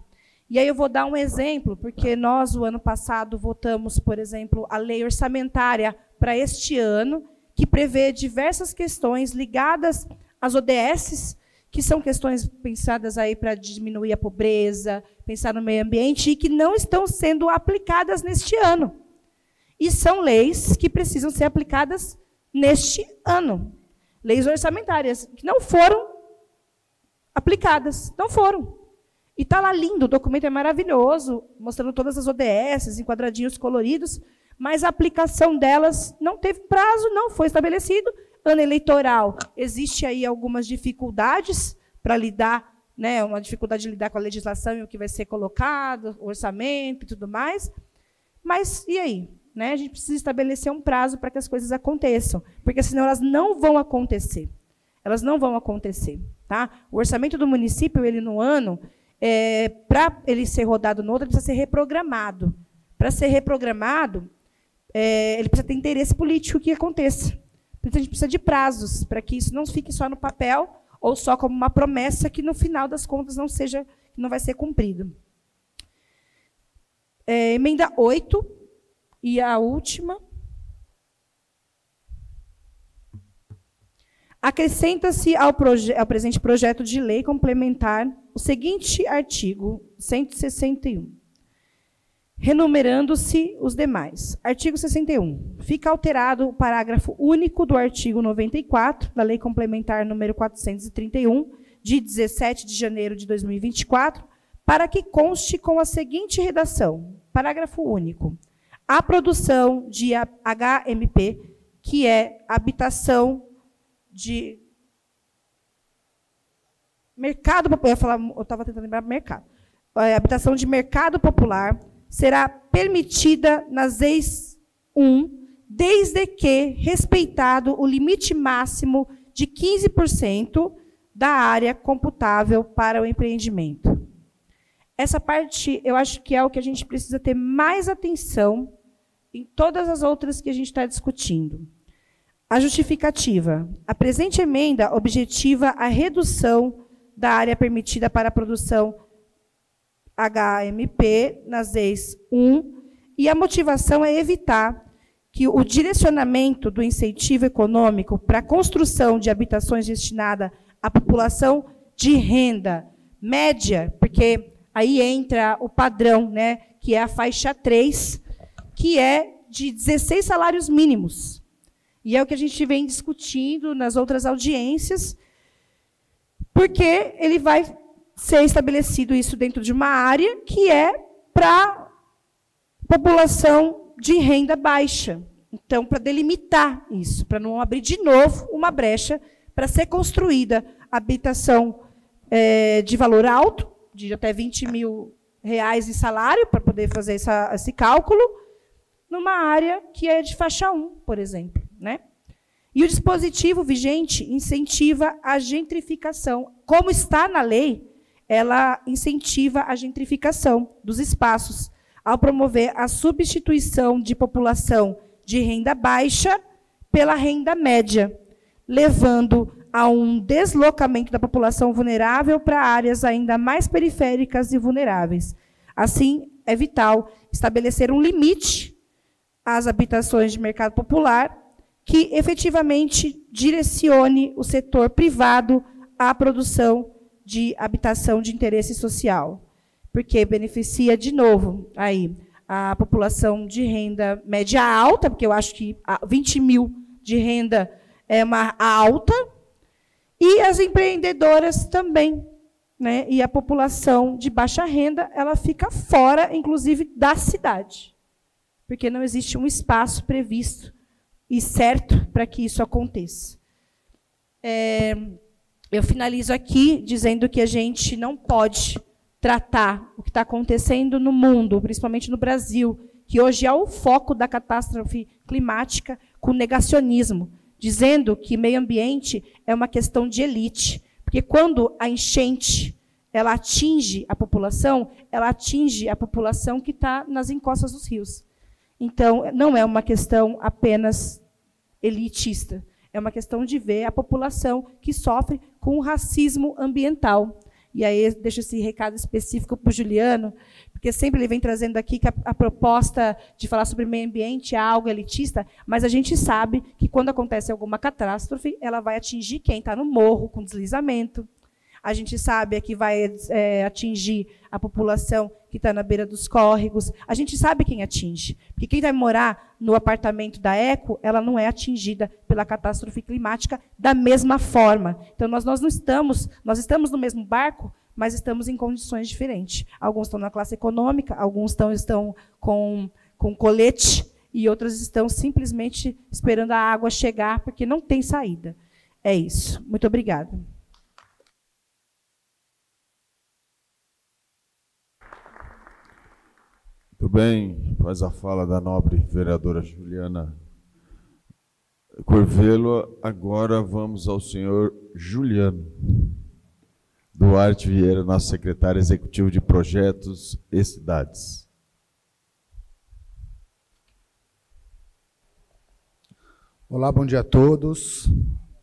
E aí eu vou dar um exemplo, porque nós, o ano passado, votamos, por exemplo, a lei orçamentária para este ano, que prevê diversas questões ligadas às ODSs, que são questões pensadas aí para diminuir a pobreza, pensar no meio ambiente, e que não estão sendo aplicadas neste ano. E são leis que precisam ser aplicadas neste ano. Leis orçamentárias que não foram aplicadas, não foram. E está lá lindo, o documento é maravilhoso, mostrando todas as ODSs, em quadradinhos coloridos, mas a aplicação delas não teve prazo, não foi estabelecido. Ano eleitoral, existe aí algumas dificuldades para lidar, né, uma dificuldade de lidar com a legislação e o que vai ser colocado, o orçamento e tudo mais. Mas e aí? Né? A gente precisa estabelecer um prazo para que as coisas aconteçam, porque senão elas não vão acontecer. Elas não vão acontecer. Tá? O orçamento do município, ele no ano, para ele ser rodado no outro, ele precisa ser reprogramado. Para ser reprogramado, ele precisa ter interesse político que aconteça. Então, a gente precisa de prazos, para que isso não fique só no papel, ou só como uma promessa que, no final das contas, não vai ser cumprido. Emenda 8. E a última. Acrescenta-se ao presente projeto de lei complementar o seguinte artigo 161, renumerando-se os demais. Artigo 61. Fica alterado o parágrafo único do artigo 94 da Lei Complementar número 431, de 17 de janeiro de 2024, para que conste com a seguinte redação. Parágrafo único. A produção de HMP, que é habitação de mercado popular, eu estava tentando lembrar mercado. Habitação de mercado popular será permitida nas EIs 1, desde que respeitado o limite máximo de 15% da área computável para o empreendimento. Essa parte, eu acho que é o que a gente precisa ter mais atenção em todas as outras que a gente está discutindo. A justificativa. A presente emenda objetiva a redução da área permitida para a produção HMP nas EIs 1, e a motivação é evitar que o direcionamento do incentivo econômico para a construção de habitações destinada à população de renda média, porque aí entra o padrão, né, que é a faixa 3, que é de 16 salários mínimos. E é o que a gente vem discutindo nas outras audiências, porque ele vai ser estabelecido isso dentro de uma área que é para população de renda baixa. Então, para delimitar isso, para não abrir de novo uma brecha para ser construída habitação de valor alto, de até R$ 20 mil, reais em salário para poder fazer esse cálculo, numa área que é de faixa 1, por exemplo, né? E o dispositivo vigente incentiva a gentrificação. Como está na lei, ela incentiva a gentrificação dos espaços, ao promover a substituição de população de renda baixa pela renda média, levando a um deslocamento da população vulnerável para áreas ainda mais periféricas e vulneráveis. Assim, é vital estabelecer um limite às habitações de mercado popular que efetivamente direcione o setor privado à produção de habitação de interesse social, porque beneficia, de novo, aí, a população de renda média alta, porque eu acho que 20 mil de renda é uma alta, e as empreendedoras também, né? E a população de baixa renda, ela fica fora, inclusive, da cidade, porque não existe um espaço previsto e certo para que isso aconteça. Eu finalizo aqui dizendo que a gente não pode tratar o que está acontecendo no mundo, principalmente no Brasil, que hoje é o foco da catástrofe climática, com negacionismo, dizendo que meio ambiente é uma questão de elite, porque quando a enchente ela atinge a população que está nas encostas dos rios. Então, não é uma questão apenas elitista, é uma questão de ver a população que sofre com o racismo ambiental. E aí deixo esse recado específico para o Juliano, porque sempre ele vem trazendo aqui que a proposta de falar sobre meio ambiente é algo elitista, mas a gente sabe que quando acontece alguma catástrofe, ela vai atingir quem está no morro com deslizamento. A gente sabe que vai atingir a população que está na beira dos córregos. A gente sabe quem atinge. Porque quem vai morar no apartamento da Eco, ela não é atingida pela catástrofe climática da mesma forma. Então, nós estamos no mesmo barco, mas estamos em condições diferentes. Alguns estão na classe econômica, alguns estão com colete, e outros estão simplesmente esperando a água chegar, porque não tem saída. É isso. Muito obrigada. Muito bem, faz a fala da nobre vereadora Juliana Corvelo. Agora vamos ao senhor Juliano Duarte Vieira, nosso secretário executivo de Projetos e Cidades. Olá, bom dia a todos.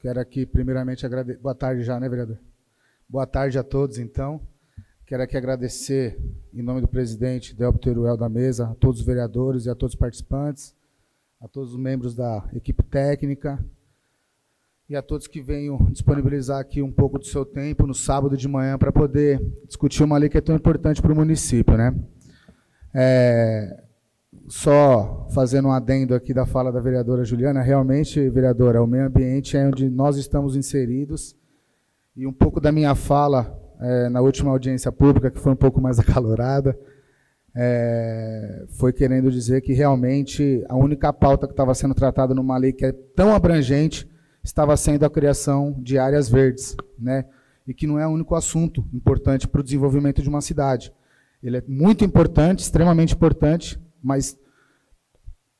Quero aqui, primeiramente, agradecer... Boa tarde já, né, vereador? Boa tarde a todos, então. Quero aqui agradecer, em nome do presidente Delbo Teruel da mesa, a todos os vereadores e a todos os participantes, a todos os membros da equipe técnica e a todos que venham disponibilizar aqui um pouco do seu tempo no sábado de manhã para poder discutir uma lei que é tão importante para o município, né? Só fazendo um adendo aqui da fala da vereadora Juliana, realmente, vereadora, o meio ambiente é onde nós estamos inseridos, e um pouco da minha fala na última audiência pública, que foi um pouco mais acalorada, foi querendo dizer que realmente a única pauta que estava sendo tratada numa lei que é tão abrangente estava sendo a criação de áreas verdes, né? E que não é o único assunto importante para o desenvolvimento de uma cidade. Ele é muito importante, extremamente importante, mas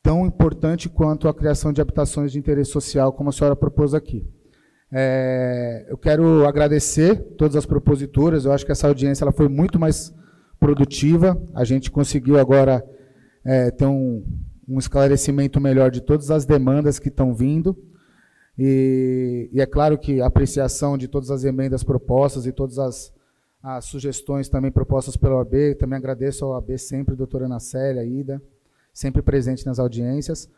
tão importante quanto a criação de habitações de interesse social, como a senhora propôs aqui. Eu quero agradecer todas as propositoras. Eu acho que essa audiência ela foi muito mais produtiva. A gente conseguiu agora ter um esclarecimento melhor de todas as demandas que estão vindo. E é claro que a apreciação de todas as emendas propostas e todas as sugestões também propostas pela OAB. Também agradeço à OAB sempre, doutora Ana Célia, Ida, sempre presente nas audiências.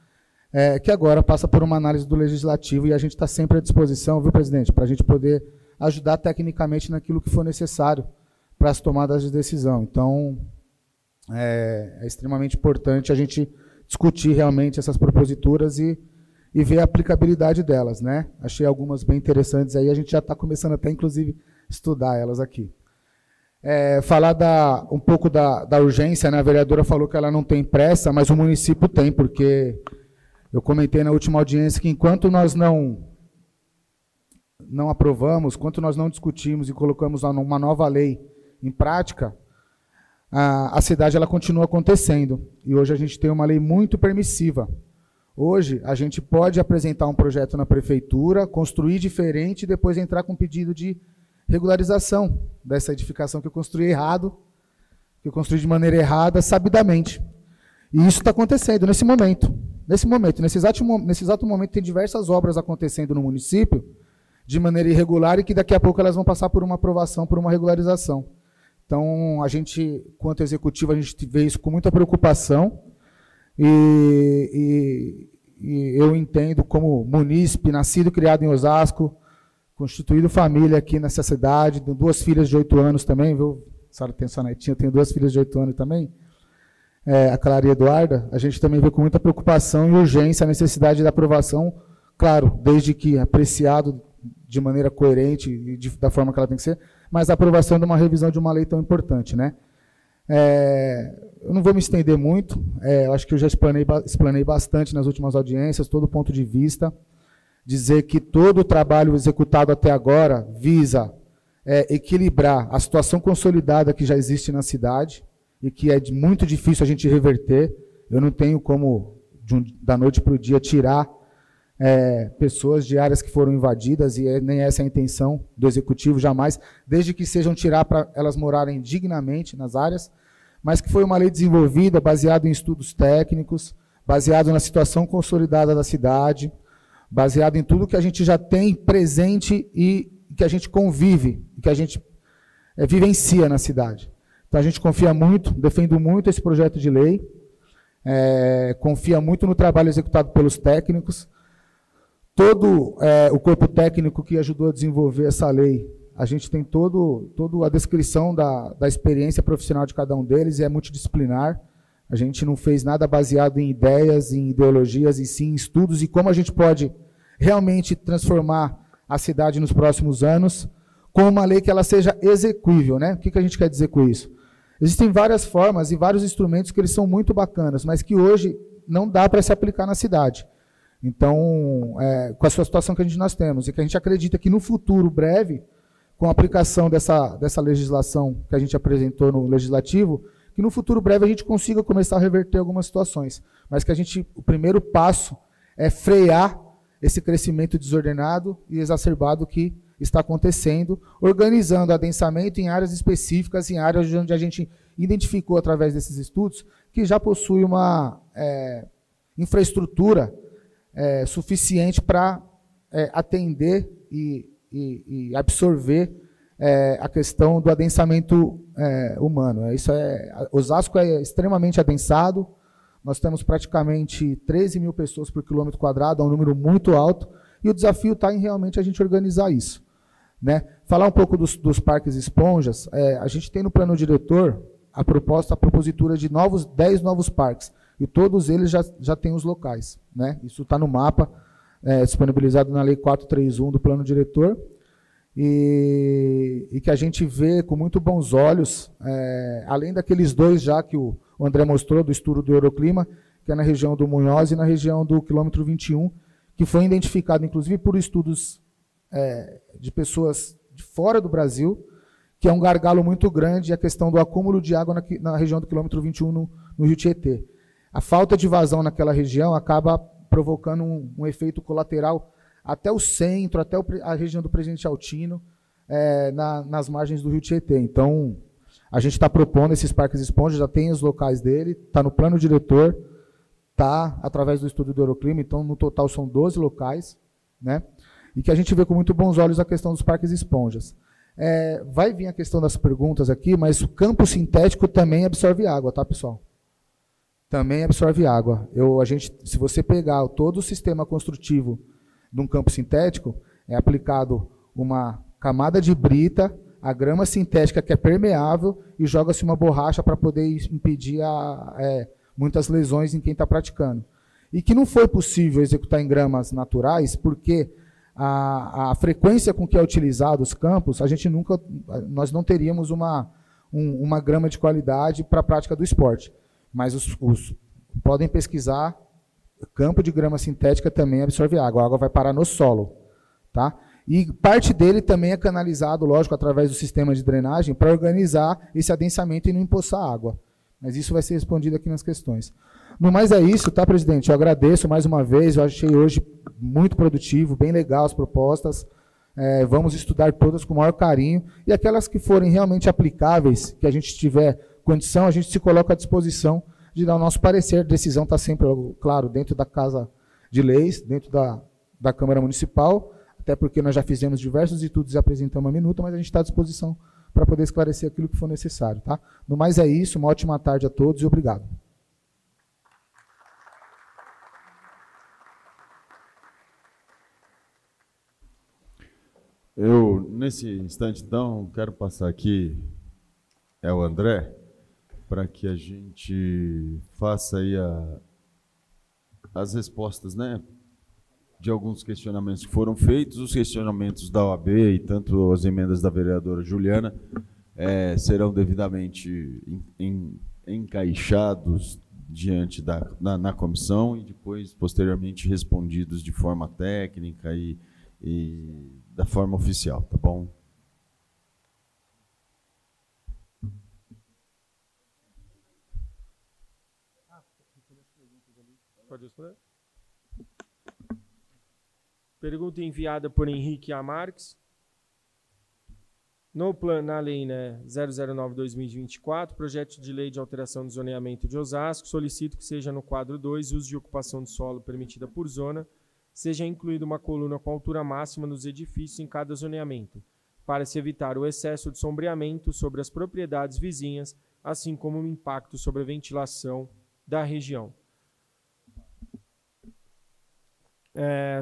Que agora passa por uma análise do Legislativo, e a gente está sempre à disposição, viu, presidente, para a gente poder ajudar tecnicamente naquilo que for necessário para as tomadas de decisão. Então, é extremamente importante a gente discutir realmente essas proposituras e ver a aplicabilidade delas, né? Achei algumas bem interessantes aí, a gente já está começando até, inclusive, estudar elas aqui. Falar um pouco da urgência, né? A vereadora falou que ela não tem pressa, mas o município tem, porque... Eu comentei na última audiência que enquanto nós não aprovamos, enquanto nós não discutimos e colocamos uma nova lei em prática, a cidade ela continua acontecendo. E hoje a gente tem uma lei muito permissiva. Hoje a gente pode apresentar um projeto na prefeitura, construir diferente e depois entrar com pedido de regularização dessa edificação que eu construí errado, que eu construí de maneira errada, sabidamente. E isso está acontecendo nesse momento. Nesse exato momento, tem diversas obras acontecendo no município de maneira irregular e que daqui a pouco elas vão passar por uma aprovação, por uma regularização. Então, a gente, quanto executivo, a gente vê isso com muita preocupação e eu entendo como munícipe, nascido e criado em Osasco, constituído família aqui nessa cidade, 2 filhas de 8 anos também, viu? A senhora tem sua netinha, eu tenho 2 filhas de 8 anos também. A Clara e a Eduarda, a gente também vê com muita preocupação e urgência a necessidade da aprovação, claro, desde que apreciado de maneira coerente e da forma que ela tem que ser, mas a aprovação de uma revisão de uma lei tão importante, né? Eu não vou me estender muito, eu acho que eu já explanei bastante nas últimas audiências, todo o ponto de vista, dizer que todo o trabalho executado até agora visa equilibrar a situação consolidada que já existe na cidade, e que é muito difícil a gente reverter. Eu não tenho como, da noite para o dia, tirar pessoas de áreas que foram invadidas, e nem essa é a intenção do Executivo, jamais, desde que sejam tirar para elas morarem dignamente nas áreas, mas que foi uma lei desenvolvida, baseada em estudos técnicos, baseado na situação consolidada da cidade, baseado em tudo que a gente já tem presente e que a gente convive, que a gente vivencia na cidade. Então, a gente confia muito, defendo muito esse projeto de lei, confia muito no trabalho executado pelos técnicos. Todo o corpo técnico que ajudou a desenvolver essa lei, a gente tem toda a descrição da experiência profissional de cada um deles, e é multidisciplinar. A gente não fez nada baseado em ideias, em ideologias, e sim em estudos, e como a gente pode realmente transformar a cidade nos próximos anos, com uma lei que ela seja execuível, né? O que a gente quer dizer com isso? Existem várias formas e vários instrumentos que eles são muito bacanas, mas que hoje não dá para se aplicar na cidade. Então, com a situação que nós temos, e que a gente acredita que no futuro breve, com a aplicação dessa legislação que a gente apresentou no Legislativo, que no futuro breve a gente consiga começar a reverter algumas situações, mas que o primeiro passo é frear esse crescimento desordenado e exacerbado que está acontecendo, organizando adensamento em áreas específicas, em áreas onde a gente identificou através desses estudos que já possui uma infraestrutura suficiente para atender e absorver a questão do adensamento humano. Osasco é extremamente adensado, nós temos praticamente 13 mil pessoas por quilômetro quadrado, é um número muito alto, e o desafio está em realmente a gente organizar isso. Né? Falar um pouco dos parques esponjas, a gente tem no plano diretor a propositura de 10 novos parques, e todos eles já têm os locais. Né? Isso está no mapa, disponibilizado na Lei 431 do plano diretor, e que a gente vê com muito bons olhos, além daqueles 2 já que o André mostrou, do estudo do Euroclima, que é na região do Munhoz e na região do quilômetro 21, que foi identificado, inclusive, por estudos de pessoas de fora do Brasil, que é um gargalo muito grande, a questão do acúmulo de água na região do quilômetro 21 no Rio Tietê. A falta de vazão naquela região acaba provocando um efeito colateral até o centro, até a região do Presidente Altino, nas margens do Rio Tietê. Então, a gente está propondo esses parques esponjas, já tem os locais dele, está no plano diretor, está através do estudo do Euroclima, então no total são 12 locais, né? E que a gente vê com muito bons olhos a questão dos parques esponjas. Vai vir a questão das perguntas aqui, mas o campo sintético também absorve água, tá, pessoal? Também absorve água. Se você pegar todo o sistema construtivo de um campo sintético, é aplicado uma camada de brita, a grama sintética que é permeável, e joga-se uma borracha para poder impedir muitas lesões em quem está praticando. E que não foi possível executar em gramas naturais, porque a frequência com que é utilizado os campos, nós não teríamos uma grama de qualidade para a prática do esporte. Mas podem pesquisar, campo de grama sintética também absorve água, a água vai parar no solo. Tá? E parte dele também é canalizado, lógico, através do sistema de drenagem, para organizar esse adensamento e não empoçar água. Mas isso vai ser respondido aqui nas questões. No mais é isso, tá, presidente? Eu agradeço mais uma vez, eu achei hoje muito produtivo, bem legal as propostas. Vamos estudar todas com o maior carinho. E aquelas que forem realmente aplicáveis, que a gente tiver condição, a gente se coloca à disposição de dar o nosso parecer. A decisão está sempre, claro, dentro da Casa de Leis, dentro da Câmara Municipal, até porque nós já fizemos diversos estudos e apresentamos a minuta, mas a gente está à disposição para poder esclarecer aquilo que for necessário. Tá? No mais é isso, uma ótima tarde a todos e obrigado. Eu, nesse instante, então, quero passar aqui ao André, para que a gente faça aí as respostas, né, de alguns questionamentos que foram feitos. Os questionamentos da OAB e tanto as emendas da vereadora Juliana serão devidamente encaixados diante na comissão e depois, posteriormente, respondidos de forma técnica e da forma oficial, tá bom? Pode responder? Pergunta enviada por Henrique A. Marques. Na lei 009/2024, projeto de lei de alteração do zoneamento de Osasco, solicito que seja no quadro 2, uso de ocupação de solo permitida por zona, seja incluída uma coluna com altura máxima nos edifícios em cada zoneamento, para se evitar o excesso de sombreamento sobre as propriedades vizinhas, assim como o impacto sobre a ventilação da região.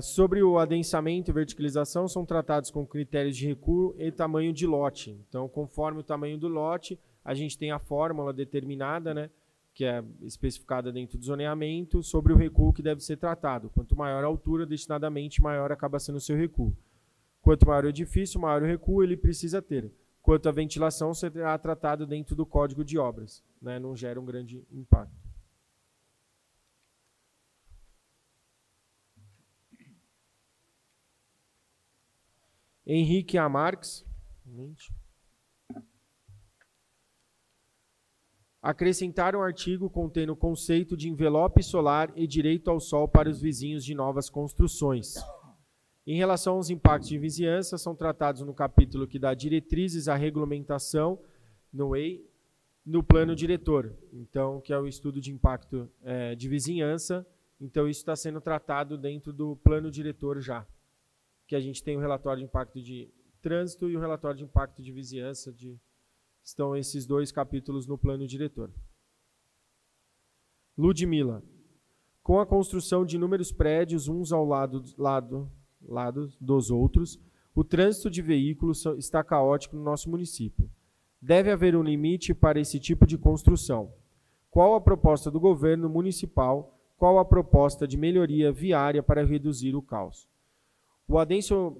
Sobre o adensamento e verticalização, são tratados com critérios de recuo e tamanho de lote. Então, conforme o tamanho do lote, a gente tem a fórmula determinada, né, que é especificada dentro do zoneamento, sobre o recuo que deve ser tratado. Quanto maior a altura, destinadamente, maior acaba sendo o seu recuo. Quanto maior o edifício, maior o recuo ele precisa ter. Quanto à ventilação, será tratado dentro do Código de Obras, né, não gera um grande impacto. Henrique A. Marques. Acrescentar um artigo contendo o conceito de envelope solar e direito ao sol para os vizinhos de novas construções. Em relação aos impactos de vizinhança, são tratados no capítulo que dá diretrizes à regulamentação no plano diretor, então, que é o estudo de impacto de vizinhança. Então, isso está sendo tratado dentro do plano diretor já, que a gente tem o relatório de impacto de trânsito e o relatório de impacto de vizinhança. Estão esses dois capítulos no plano diretor. Ludmila. Com a construção de inúmeros prédios, uns ao lado dos outros, o trânsito de veículos está caótico no nosso município. Deve haver um limite para esse tipo de construção. Qual a proposta do governo municipal? Qual a proposta de melhoria viária para reduzir o caos? O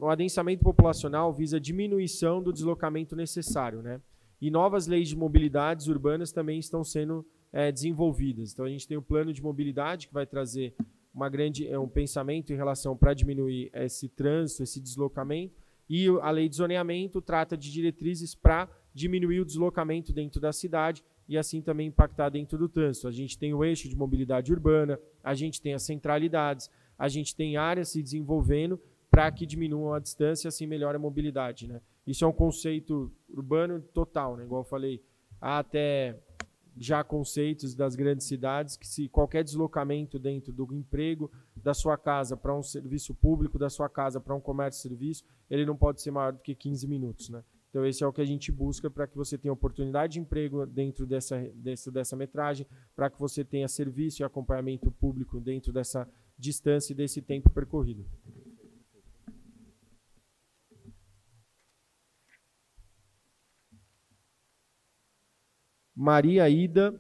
adensamento populacional visa a diminuição do deslocamento necessário, né? E novas leis de mobilidades urbanas também estão sendo desenvolvidas. Então, a gente tem o plano de mobilidade, que vai trazer um pensamento em relação para diminuir esse trânsito, esse deslocamento, e a lei de zoneamento trata de diretrizes para diminuir o deslocamento dentro da cidade e assim também impactar dentro do trânsito. A gente tem o eixo de mobilidade urbana, a gente tem as centralidades, a gente tem áreas se desenvolvendo para que diminuam a distância e assim melhore a mobilidade, né? Isso é um conceito urbano total, né? Igual eu falei, há até já conceitos das grandes cidades que se qualquer deslocamento dentro do emprego, da sua casa para um serviço público, da sua casa para um comércio e serviço, ele não pode ser maior do que 15 minutos, né? Então esse é o que a gente busca para que você tenha oportunidade de emprego dentro dessa metragem, para que você tenha serviço e acompanhamento público dentro dessa distância e desse tempo percorrido. Maria Ida.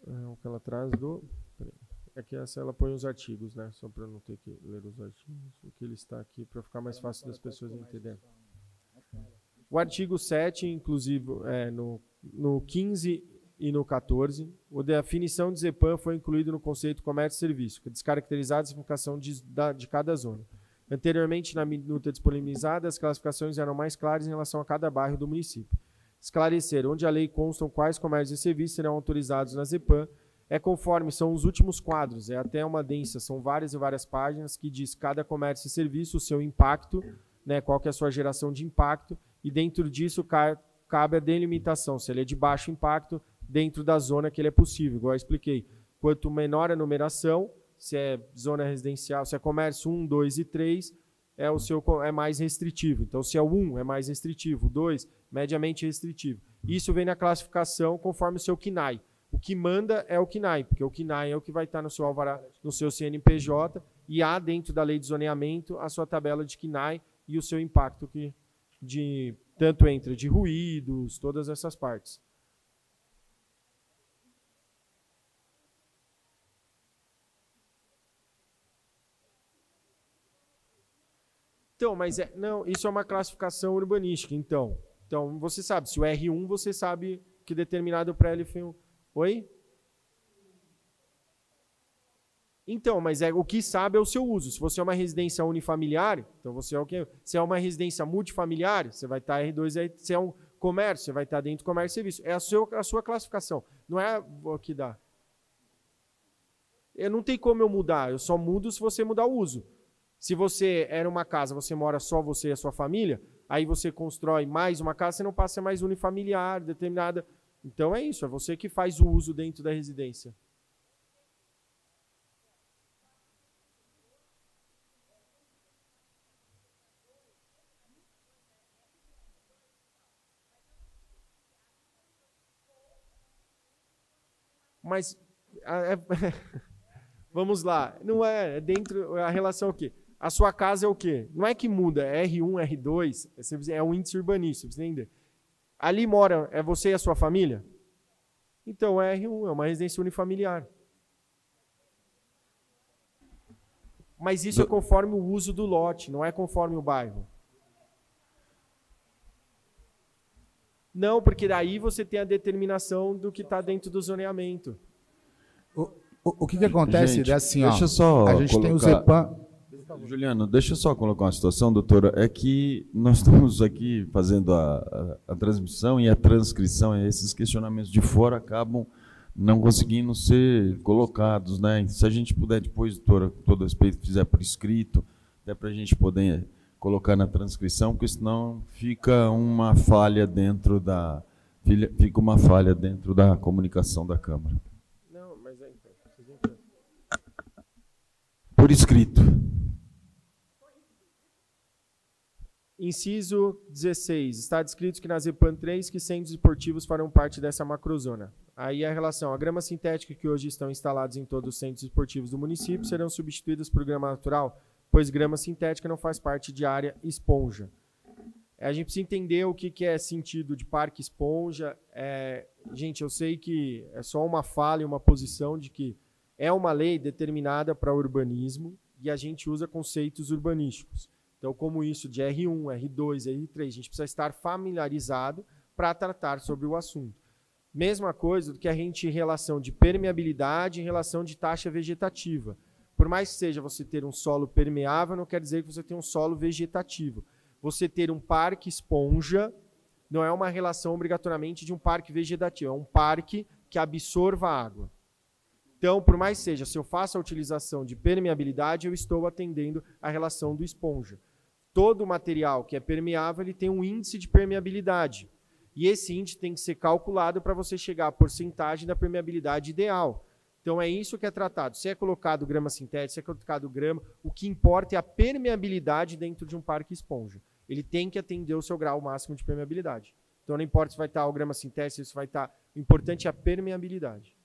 O que ela traz do... É que essa ela põe os artigos, né? Só para não ter que ler os artigos. O que ele está aqui, para ficar mais fácil das pessoas entenderem. O artigo 7, inclusive, no 15 e no 14. A definição de ZEPAM foi incluído no conceito comércio e serviço, que é descaracterizada a classificação de cada zona. Anteriormente, na minuta disponibilizada, as classificações eram mais claras em relação a cada bairro do município. Esclarecer onde a lei constam quais comércios e serviços serão autorizados na ZEPAM é conforme são os últimos quadros, é até uma densa, são várias e várias páginas que diz cada comércio e serviço, o seu impacto, né, qual que é a sua geração de impacto, e dentro disso cabe a delimitação, se ele é de baixo impacto, dentro da zona que ele é possível, igual eu expliquei. Quanto menor a numeração, se é zona residencial, se é comércio 1, 2 e 3, é mais restritivo. Então, se é o 1, é mais restritivo, o 2, mediamente restritivo. Isso vem na classificação conforme o seu CNAE. O que manda é o CNAE, porque o CNAE é o que vai estar no seu alvará, no seu CNPJ, e há dentro da lei de zoneamento a sua tabela de CNAE e o seu impacto tanto entra de ruídos, todas essas partes. Então, mas não, isso é uma classificação urbanística, então. Então, você sabe, se o R1, você sabe que determinado pré-LF1... Oi? Então, mas o que sabe é o seu uso. Se você é uma residência unifamiliar, então você é o quê? Se é uma residência multifamiliar, você vai estar R2, se é um comércio, você vai estar dentro do comércio e serviço. É a sua classificação, não é o que dá. Não tem como eu mudar, eu só mudo se você mudar o uso. Se você era uma casa, você mora só você e a sua família, aí você constrói mais uma casa, você não passa a ser mais unifamiliar, determinada... Então é isso, é você que faz o uso dentro da residência. Mas vamos lá, não é dentro, a relação é o quê? A sua casa é o quê? Não é que muda, é R1, R2, é um índice urbanístico, você entende? Ali mora, é você e a sua família? Então é R1, é uma residência unifamiliar. Mas isso é conforme o uso do lote, não é conforme o bairro. Não, porque daí você tem a determinação do que está dentro do zoneamento. O que acontece? Gente, É assim, deixa só a gente tem o colocar... ZEPAM... Juliano, deixa eu só colocar uma situação, doutora. É que nós estamos aqui fazendo a transmissão e a transcrição, e esses questionamentos de fora acabam não conseguindo ser colocados, né? Se a gente puder depois, doutora, com todo respeito, fizer por escrito, até para a gente poder colocar na transcrição, porque senão fica uma falha dentro da comunicação da Câmara. Não, mas é então. Por escrito. Inciso 16. Está descrito que na ZEPAM 3 que centros esportivos farão parte dessa macrozona. Aí a relação. A grama sintética que hoje estão instalados em todos os centros esportivos do município serão substituídas por grama natural, pois grama sintética não faz parte de área esponja. A gente precisa entender o que é sentido de parque esponja. Gente, eu sei que é só uma fala e uma posição de que é uma lei determinada para urbanismo e a gente usa conceitos urbanísticos. Então, como isso de R1, R2, R3, a gente precisa estar familiarizado para tratar sobre o assunto. Mesma coisa do que a gente em relação de permeabilidade, em relação de taxa vegetativa. Por mais que seja você ter um solo permeável, não quer dizer que você tem um solo vegetativo. Você ter um parque esponja não é uma relação obrigatoriamente de um parque vegetativo, é um parque que absorva água. Então, por mais que seja, se eu faço a utilização de permeabilidade, eu estou atendendo a relação do esponja. Todo material que é permeável, ele tem um índice de permeabilidade. E esse índice tem que ser calculado para você chegar à porcentagem da permeabilidade ideal. Então, é isso que é tratado. Se é colocado grama sintética, se é colocado grama, o que importa é a permeabilidade dentro de um parque esponja. Ele tem que atender o seu grau máximo de permeabilidade. Então, não importa se vai estar o grama sintética, se vai estar... O importante é a permeabilidade.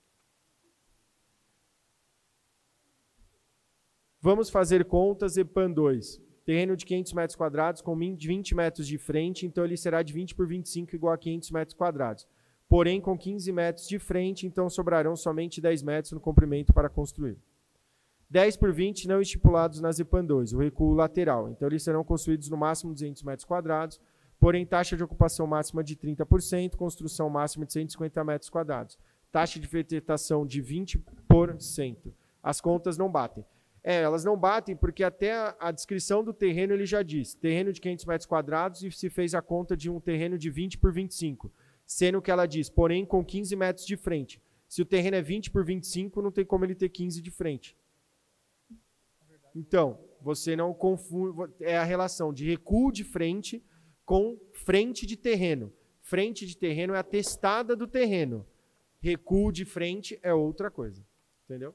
Vamos fazer contas ZEPAM 2. Terreno de 500 metros quadrados com 20 metros de frente, então ele será de 20 por 25 igual a 500 metros quadrados. Porém, com 15 metros de frente, então sobrarão somente 10 metros no comprimento para construir. 10 por 20 não estipulados na ZEPAM 2, o recuo lateral. Então eles serão construídos no máximo 200 metros quadrados, porém taxa de ocupação máxima de 30%, construção máxima de 150 metros quadrados. Taxa de vegetação de 20%. As contas não batem. Elas não batem porque até a descrição do terreno ele já diz, terreno de 500 metros quadrados e se fez a conta de um terreno de 20 por 25, sendo que ela diz, porém com 15 metros de frente. Se o terreno é 20 por 25, não tem como ele ter 15 de frente. Então, você não confunde, é a relação de recuo de frente com frente de terreno. Frente de terreno é a testada do terreno. Recuo de frente é outra coisa. Entendeu?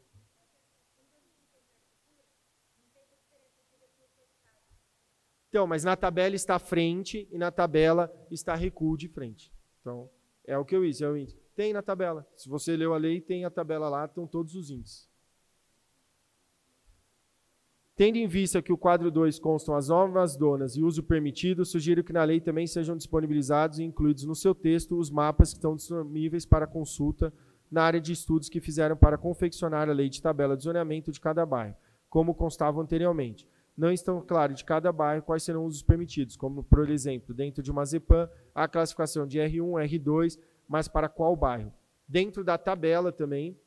Então, mas na tabela está frente e na tabela está recuo de frente. Então, é o que eu disse. Tem na tabela. Se você leu a lei, tem a tabela lá, estão todos os índices. Tendo em vista que o quadro 2 constam as novas donas e uso permitido, sugiro que na lei também sejam disponibilizados e incluídos no seu texto os mapas que estão disponíveis para consulta na área de estudos que fizeram para confeccionar a lei de tabela de zoneamento de cada bairro, como constava anteriormente. Não estão claro de cada bairro quais serão os usos permitidos, como, por exemplo, dentro de uma ZEPAM, a classificação de R1, R2, mas para qual bairro. Dentro da tabela também,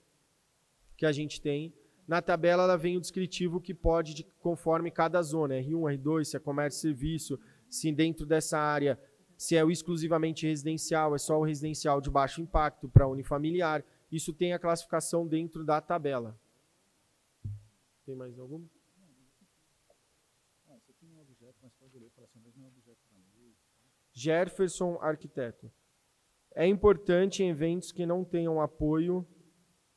que a gente tem, na tabela ela vem o descritivo que pode, conforme cada zona, R1, R2, se é comércio e serviço, se dentro dessa área, se é o exclusivamente residencial, é só o residencial de baixo impacto para unifamiliar. Isso tem a classificação dentro da tabela. Tem mais alguma? Jefferson, arquiteto. É importante em eventos que não tenham apoio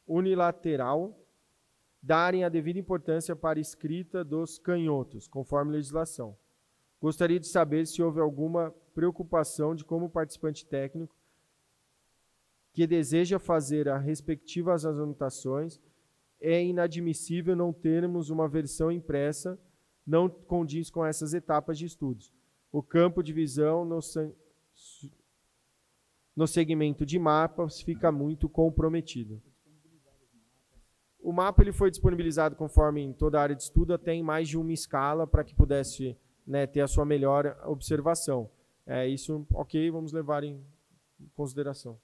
unilateral darem a devida importância para a escrita dos canhotos, conforme legislação. Gostaria de saber se houve alguma preocupação de como participante técnico que deseja fazer as respectivas anotações. É inadmissível não termos uma versão impressa, não condiz com essas etapas de estudos. O campo de visão no segmento de mapas fica muito comprometido. O mapa ele foi disponibilizado conforme em toda a área de estudo, até em mais de uma escala, para que pudesse, né, ter a sua melhor observação. Isso, ok, vamos levar em consideração.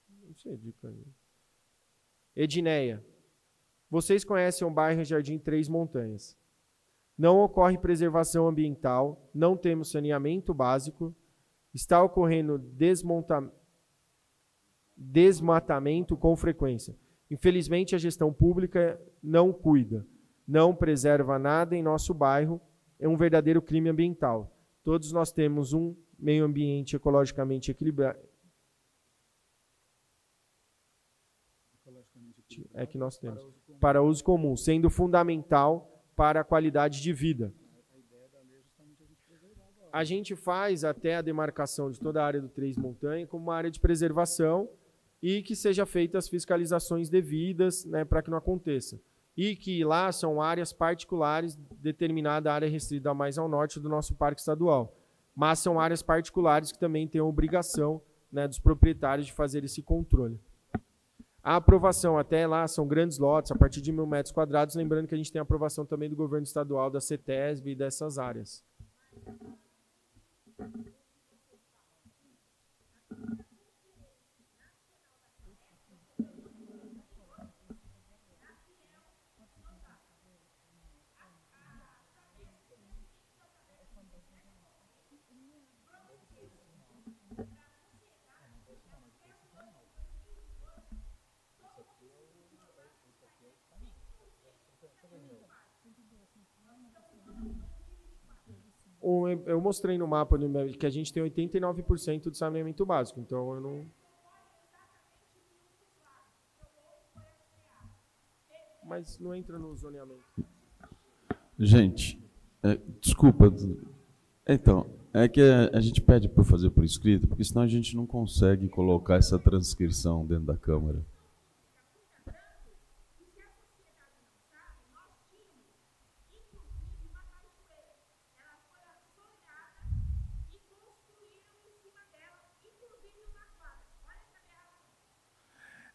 Não sei, dica. Edneia. Vocês conhecem o bairro Jardim Três Montanhas. Não ocorre preservação ambiental, não temos saneamento básico, está ocorrendo desmatamento com frequência. Infelizmente, a gestão pública não cuida, não preserva nada em nosso bairro, é um verdadeiro crime ambiental. Todos nós temos um meio ambiente ecologicamente equilibrado. É que nós temos. Para uso comum, sendo fundamental para a qualidade de vida. A gente faz até a demarcação de toda a área do Três Montanhas como uma área de preservação e que seja feitas as fiscalizações devidas, né, para que não aconteça. E que lá são áreas particulares, determinada área restrita mais ao norte do nosso parque estadual. Mas são áreas particulares que também têm a obrigação, né, dos proprietários de fazer esse controle. A aprovação até lá são grandes lotes, a partir de 1.000 metros quadrados, lembrando que a gente tem a aprovação também do governo estadual, da CETESB e dessas áreas. Eu mostrei no mapa que a gente tem 89% de saneamento básico, então eu não... Mas não entra no zoneamento. Gente, desculpa. Então, é que a gente pede para fazer por escrito, porque senão a gente não consegue colocar essa transcrição dentro da Câmara.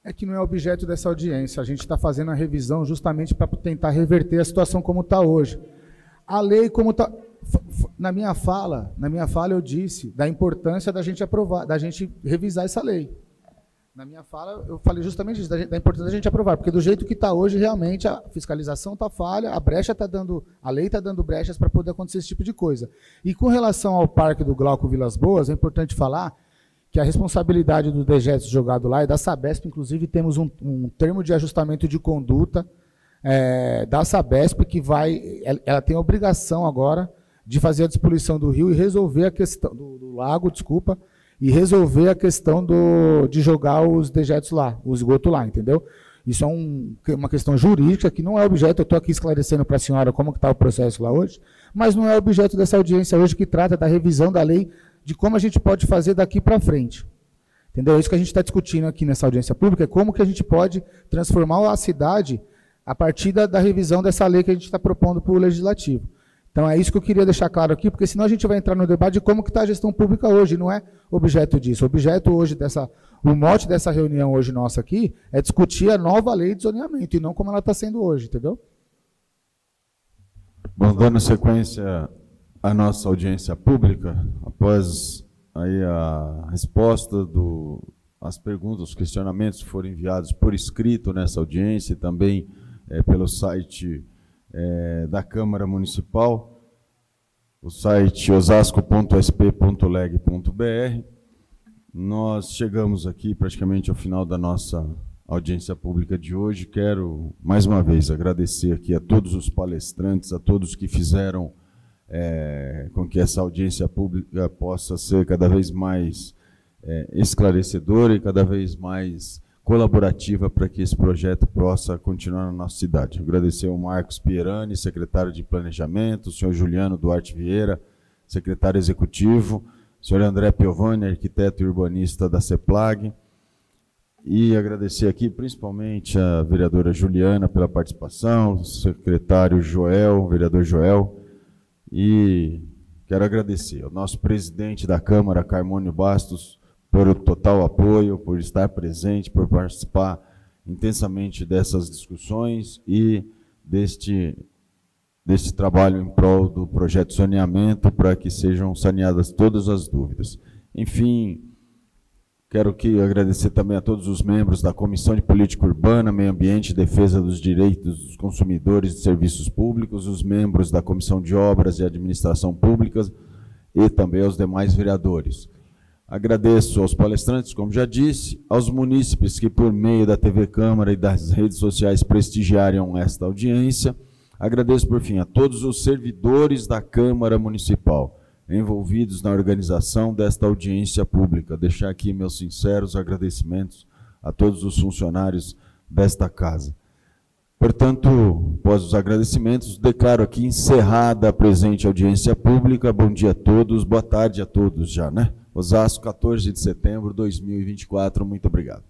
É que não é objeto dessa audiência. A gente está fazendo a revisão justamente para tentar reverter a situação como está hoje. A lei como está... Na minha fala eu disse da importância da gente aprovar, da gente revisar essa lei. Na minha fala eu falei justamente isso, da importância da gente aprovar, porque do jeito que está hoje, realmente a fiscalização está falha, a lei está dando brechas para poder acontecer esse tipo de coisa. E com relação ao Parque do Glauco Vilas Boas, é importante falar que a responsabilidade do dejetos jogado lá é da Sabesp, inclusive temos um termo de ajustamento de conduta da Sabesp, que ela tem a obrigação agora de fazer a despoluição do rio e resolver a questão do lago, desculpa, e resolver a questão de jogar os dejetos lá, o esgoto lá, entendeu? Isso é uma questão jurídica que não é objeto, eu estou aqui esclarecendo para a senhora como está o processo lá hoje, mas não é objeto dessa audiência hoje, que trata da revisão da lei, de como a gente pode fazer daqui para frente. Entendeu? Isso que a gente está discutindo aqui nessa audiência pública, é como que a gente pode transformar a cidade a partir da revisão dessa lei que a gente está propondo para o Legislativo. Então, é isso que eu queria deixar claro aqui, porque senão a gente vai entrar no debate de como que está a gestão pública hoje, não é objeto disso. O objeto hoje o mote dessa reunião hoje nossa aqui é discutir a nova lei de zoneamento, e não como ela está sendo hoje, entendeu? Bom, dando sequência à nossa audiência pública, após aí a resposta às perguntas, os questionamentos que foram enviados por escrito nessa audiência e também pelo site da Câmara Municipal, o site osasco.sp.leg.br. Nós chegamos aqui praticamente ao final da nossa audiência pública de hoje. Quero, mais uma vez, agradecer aqui a todos os palestrantes, a todos que fizeram com que essa audiência pública possa ser cada vez mais esclarecedora e cada vez mais colaborativa para que esse projeto possa continuar na nossa cidade. Agradecer ao Marcos Pierani, secretário de Planejamento, o senhor Juliano Duarte Vieira, secretário executivo, o senhor André Piovani, arquiteto e urbanista da CEPLAG, e agradecer aqui principalmente a vereadora Juliana pela participação, o secretário Joel, o vereador Joel, e quero agradecer ao nosso presidente da Câmara, Carmônio Bastos, por o total apoio, por estar presente, por participar intensamente dessas discussões e deste trabalho em prol do projeto de saneamento, para que sejam saneadas todas as dúvidas. Enfim, quero agradecer também a todos os membros da Comissão de Política Urbana, Meio Ambiente e Defesa dos Direitos dos Consumidores de Serviços Públicos, os membros da Comissão de Obras e Administração Pública e também aos demais vereadores. Agradeço aos palestrantes, como já disse, aos munícipes que, por meio da TV Câmara e das redes sociais, prestigiaram esta audiência. Agradeço, por fim, a todos os servidores da Câmara Municipal envolvidos na organização desta audiência pública. Deixar aqui meus sinceros agradecimentos a todos os funcionários desta casa. Portanto, após os agradecimentos, declaro aqui encerrada a presente audiência pública. Bom dia a todos, boa tarde a todos já, né? Osasco, 14 de setembro de 2024. Muito obrigado.